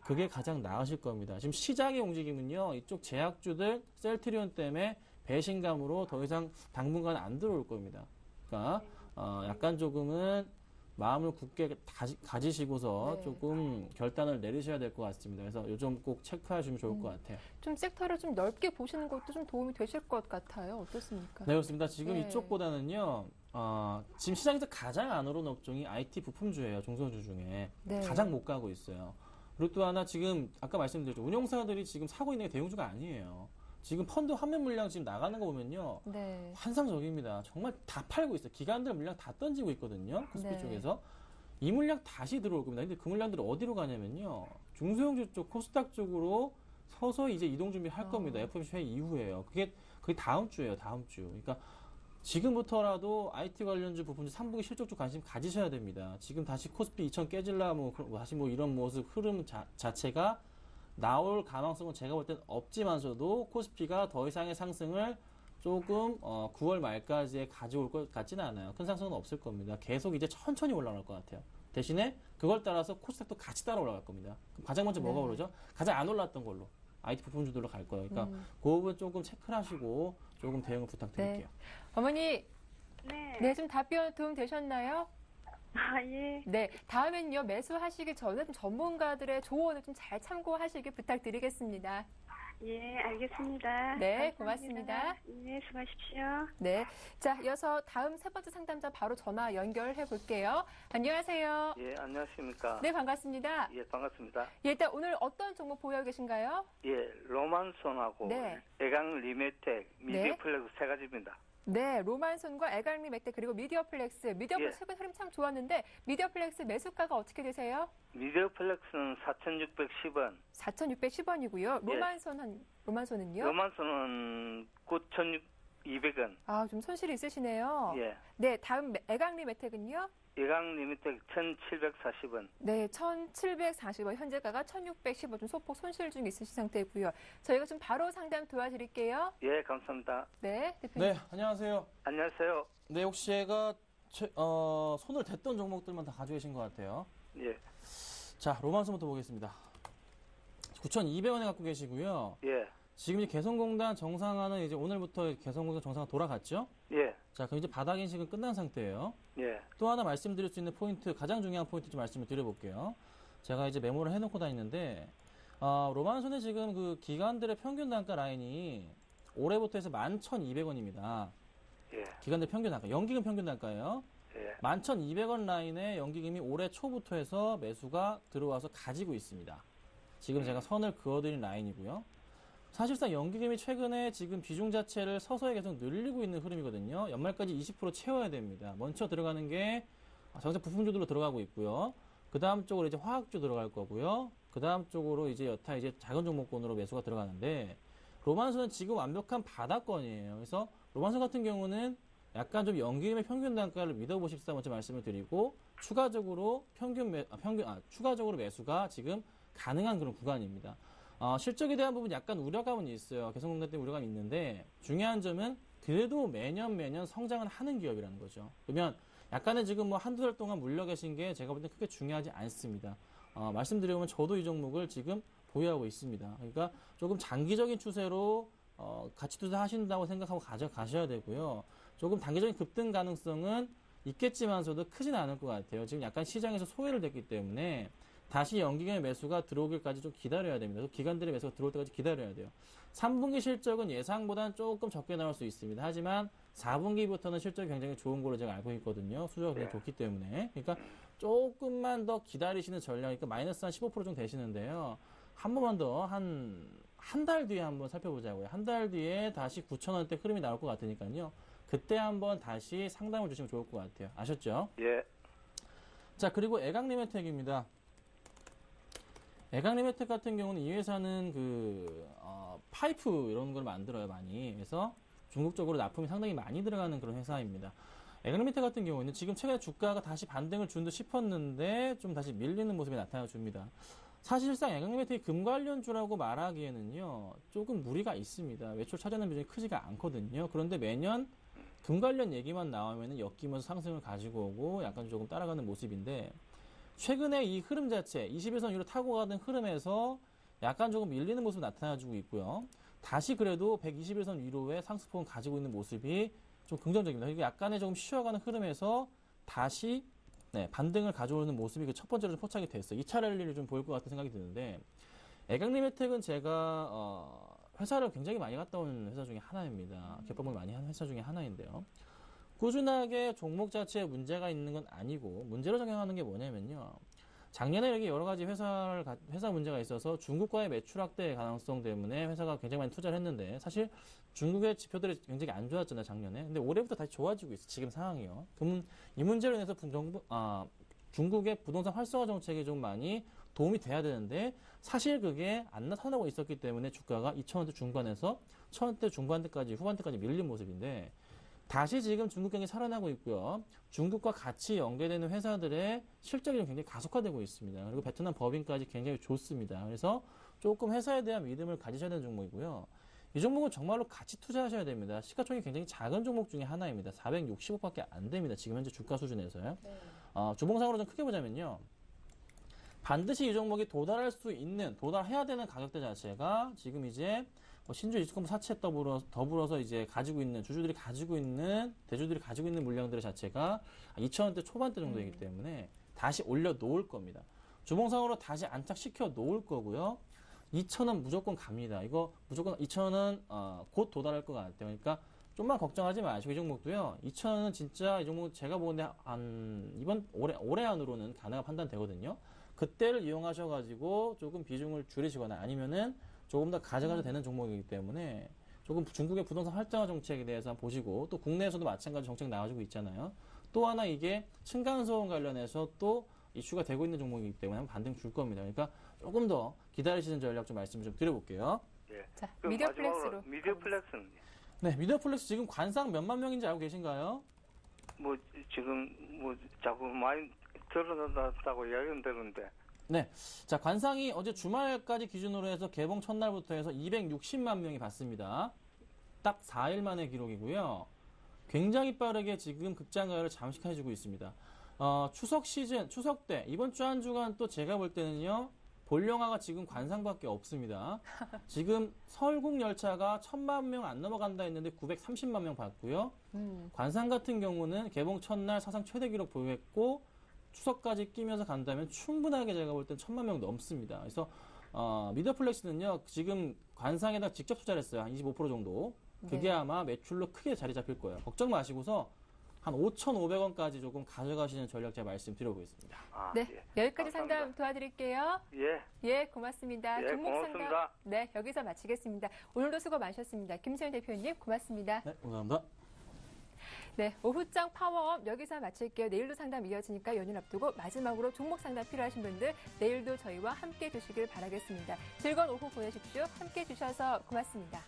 그게 가장 나으실 겁니다. 지금 시장의 움직임은요, 이쪽 제약주들 셀트리온 때문에 배신감으로 더 이상 당분간 안 들어올 겁니다. 그러니까 약간 조금은 마음을 굳게 가지시고서 네. 조금 결단을 내리셔야 될 것 같습니다. 그래서 요즘 꼭 체크하시면 좋을 것 같아요. 좀 섹터를 좀 넓게 보시는 것도 좀 도움이 되실 것 같아요. 어떻습니까? 네, 그렇습니다. 지금 네. 이쪽보다는요, 지금 시장에서 가장 안 오른 업종이 IT 부품주예요. 중소주 중에. 네. 가장 못 가고 있어요. 그리고 또 하나 지금 아까 말씀드렸죠. 운용사들이 지금 사고 있는 게 대형주가 아니에요. 지금 펀드 환매 물량 지금 나가는 거 보면요. 네. 환상적입니다. 정말 다 팔고 있어요. 기관들 물량 다 던지고 있거든요. 코스피 네. 쪽에서. 이 물량 다시 들어올 겁니다. 근데 그 물량들이 어디로 가냐면요. 중소형주 쪽, 코스닥 쪽으로 서서히 이제 이동 준비할 겁니다. FOMC 회의 이후에요. 그게 다음 주예요. 다음 주. 그러니까 지금부터라도 IT 관련주 부분주 3분기 실적 쪽 관심 가지셔야 됩니다. 지금 다시 코스피 2000 깨질라 다시 이런 모습 흐름 자체가 나올 가능성은 제가 볼 땐 없지만서도 코스피가 더 이상의 상승을 조금 9월 말까지에 가져올 것 같지는 않아요. 큰 상승은 없을 겁니다. 계속 이제 천천히 올라갈 것 같아요. 대신에 그걸 따라서 코스닥도 같이 따라 올라갈 겁니다. 그럼 가장 먼저 뭐가 오르죠? 가장 안 올랐던 걸로 IT 부품주들로 갈 거예요. 그러니까 그 부분 조금 체크를 하시고 조금 대응을 부탁드릴게요. 어머니, 네. 네, 좀 답변 도움 되셨나요? 아, 예. 네, 다음엔요, 매수하시기 전에 좀 전문가들의 조언을 좀 잘 참고하시길 부탁드리겠습니다. 예, 알겠습니다. 네, 감사합니다. 고맙습니다. 예, 수고하십시오. 네. 자, 이어서 다음 세 번째 상담자 바로 전화 연결해 볼게요. 안녕하세요. 예, 안녕하십니까. 네, 반갑습니다. 예, 반갑습니다. 예, 일단 오늘 어떤 종목 보유 계신가요? 예, 로만손하고 네. 대강 리메텍, 미디플렉스 세 가지입니다. 네, 로만손과 에갈미 맥대 그리고 미디어플렉스. 미디어플렉스 예. 최근 흐름 참 좋았는데 미디어플렉스 매수가가 어떻게 되세요? 미디플렉스는 4,610원, 4,610원이고요. 로만손은요? 로만손은 9,200원. 아, 좀 손실이 있으시네요. 예, 네, 다음 에갈미 맥텍은요? 대강 리메텍 1,740원. 네, 1,740원. 현재가가 1,610원. 좀 소폭 손실 중 있으신 상태고요. 저희가 좀 바로 상담 도와드릴게요. 예, 감사합니다. 네, 대표님. 네, 안녕하세요. 안녕하세요. 네, 혹시 제가 손을 댔던 종목들만 다 가지고 계신 것 같아요. 예, 자, 로만손부터 보겠습니다. 9,200원에 갖고 계시고요. 예, 지금 이제 개성공단 정상화는 이제 오늘부터 개성공단 정상화 돌아갔죠? 예, 자, 그럼 이제 바닥 인식은 끝난 상태예요. 예, 또 하나 말씀드릴 수 있는 포인트, 가장 중요한 포인트 좀 말씀을 드려볼게요. 제가 이제 메모를 해놓고 다니는데, 로만손의 지금 그 기관들의 평균 단가 라인이 올해부터 해서 11,200원입니다. 예, 기관들 평균 단가, 연기금 평균 단가예요. 예, 11,200원 라인에 연기금이 올해 초부터 해서 매수가 들어와서 가지고 있습니다. 지금 제가 선을 그어드린 라인이고요. 사실상 연기금이 최근에 지금 비중 자체를 서서히 계속 늘리고 있는 흐름이거든요. 연말까지 20% 채워야 됩니다. 먼저 들어가는 게 전체 부품주들로 들어가고 있고요. 그 다음 쪽으로 이제 화학주 들어갈 거고요. 그 다음 쪽으로 이제 여타 이제 작은 종목군으로 매수가 들어가는데, 로만손은 지금 완벽한 바닥권이에요. 그래서 로만손 같은 경우는 약간 좀 연기금의 평균 단가를 믿어보십사 먼저 말씀을 드리고, 추가적으로 추가적으로 매수가 지금 가능한 그런 구간입니다. 실적에 대한 부분 약간 우려감은 있어요. 개성공단 때문에 우려감이 있는데, 중요한 점은 그래도 매년 성장은 하는 기업이라는 거죠. 그러면 약간의 지금 뭐 한두 달 동안 물려 계신 게 제가 볼 때 크게 중요하지 않습니다. 말씀드리면 저도 이 종목을 지금 보유하고 있습니다. 그러니까 조금 장기적인 추세로 가치 투자하신다고 생각하고 가져가셔야 되고요. 조금 단기적인 급등 가능성은 있겠지만서도 크진 않을 것 같아요. 지금 약간 시장에서 소외를 됐기 때문에 다시 연기금의 매수가 들어오기까지 좀 기다려야 됩니다. 기관들의 매수가 들어올 때까지 기다려야 돼요. 3분기 실적은 예상보다는 조금 적게 나올 수 있습니다. 하지만 4분기부터는 실적이 굉장히 좋은 걸로 제가 알고 있거든요. 수조가 굉장히 좋기 때문에. 그러니까 조금만 더 기다리시는 전략, 그러니까 마이너스 한 15% 정도 되시는데요. 한 번만 더 한 달 뒤에 한번 살펴보자고요. 한 달 뒤에 다시 9,000원대 흐름이 나올 것 같으니까요. 그때 한번 다시 상담을 주시면 좋을 것 같아요. 아셨죠? 예, 자, 그리고 애강리메텍입니다. 애강리메텍 같은 경우는 이 회사는 파이프 이런 걸 만들어요, 많이. 그래서 중국 쪽으로 납품이 상당히 많이 들어가는 그런 회사입니다. 애강리메텍 같은 경우는 지금 최근에 주가가 다시 반등을 준 듯 싶었는데 좀 다시 밀리는 모습이 나타나 줍니다. 사실상 애강리메텍이 금 관련주라고 말하기에는요, 조금 무리가 있습니다. 매출 차지하는 비중이 크지가 않거든요. 그런데 매년 금 관련 얘기만 나오면은 엮이면서 상승을 가지고 오고 약간 조금 따라가는 모습인데, 최근에 이 흐름 자체, 21선 위로 타고 가던 흐름에서 약간 조금 밀리는 모습이 나타나주고 있고요. 다시 그래도 121선 위로의 상승폭을 가지고 있는 모습이 좀 긍정적입니다. 이게 약간의 조금 쉬어가는 흐름에서 다시 반등을 가져오는 모습이 그 첫 번째로 좀 포착이 됐어요. 2차 랠리를 좀 보일 것 같은 생각이 드는데 애강리메텍은 제가 회사를 굉장히 많이 갔다 온 회사 중에 하나입니다. 개법을 많이 한 회사 중에 하나인데요. 꾸준하게 종목 자체에 문제가 있는 건 아니고 문제로 작용하는 게 뭐냐면요. 작년에 이렇게 여러 가지 회사 문제가 있어서 중국과의 매출 확대 가능성 때문에 회사가 굉장히 많이 투자를 했는데 사실 중국의 지표들이 굉장히 안 좋았잖아요, 작년에. 근데 올해부터 다시 좋아지고 있어요, 지금 상황이요. 그러면 이 문제로 인해서 중국의 부동산 활성화 정책이 좀 많이 도움이 돼야 되는데 사실 그게 안 나타나고 있었기 때문에 주가가 2,000원대 중반에서 1,000원대 중반대까지 후반대까지 밀린 모습인데 다시 지금 중국 경기 살아나고 있고요. 중국과 같이 연계되는 회사들의 실적이 굉장히 가속화되고 있습니다. 그리고 베트남 법인까지 굉장히 좋습니다. 그래서 조금 회사에 대한 믿음을 가지셔야 되는 종목이고요. 이 종목은 정말로 같이 투자하셔야 됩니다. 시가총액이 굉장히 작은 종목 중에 하나입니다. 460억밖에 안 됩니다. 지금 현재 주가 수준에서요. 주봉상으로 좀 크게 보자면요. 반드시 이 종목이 도달해야 되는 가격대 자체가 지금 이제 신주 29.47에 더불어서 이제 대주들이 가지고 있는 물량들 자체가 2,000원대 초반대 정도이기 때문에 다시 올려 놓을 겁니다. 주봉상으로 다시 안착시켜 놓을 거고요. 2,000원 무조건 갑니다. 이거 무조건 2,000원 곧 도달할 것 같아요. 그러니까 좀만 걱정하지 마시고 이 종목도요. 2,000원은 진짜 이 종목 제가 보는데 올해 안으로는 가능한 판단되거든요. 그때를 이용하셔가지고 조금 비중을 줄이시거나 아니면은 조금 더 가져가도 되는 종목이기 때문에 조금 중국의 부동산 활성화 정책에 대해서 한번 보시고 또 국내에서도 마찬가지 정책 나와주고 있잖아요. 또 하나 이게 층간소음 관련해서 또 이슈가 되고 있는 종목이기 때문에 한번 반등 줄 겁니다. 그러니까 조금 더 기다리시는 전략 좀 말씀을 좀 드려볼게요. 예. 자, 그럼 미디어플렉스로. 미디어플렉스는 네, 미디어플렉스 지금 관상 몇만 명인지 알고 계신가요? 뭐 지금 자꾸 많이 들어났다고 이야기는 되는데. 네. 자, 관상이 어제 주말까지 기준으로 해서 개봉 첫날부터 해서 260만 명이 봤습니다. 딱 4일 만의 기록이고요. 굉장히 빠르게 지금 극장가를 잠식해주고 있습니다. 추석 때, 이번 주 한 주간 또 제가 볼 때는요, 볼 영화가 지금 관상밖에 없습니다. 지금 설국 열차가 1,000만 명 안 넘어간다 했는데 930만 명 봤고요. 관상 같은 경우는 개봉 첫날 사상 최대 기록 보유했고, 추석까지 끼면서 간다면 충분하게 제가 볼 땐 1,000만 명 넘습니다. 그래서 미디어플렉스는요 지금 관상에다 직접 투자를 했어요. 한 25% 정도. 그게 아마 매출로 크게 자리 잡힐 거예요. 걱정 마시고서 한 5,500원까지 조금 가져가시는 전략 제가 말씀드려보겠습니다. 네, 여기까지 감사합니다. 상담 도와드릴게요. 예. 고맙습니다. 예, 종목 고맙습니다. 상담 네, 여기서 마치겠습니다. 오늘도 수고 많으셨습니다. 김소연 대표님 고맙습니다. 네, 감사합니다. 네, 오후장 파워업 여기서 마칠게요. 내일도 상담 이어지니까 연휴 앞두고 마지막으로 종목 상담 필요하신 분들 내일도 저희와 함께 해주시길 바라겠습니다. 즐거운 오후 보내십시오. 함께 해주셔서 고맙습니다.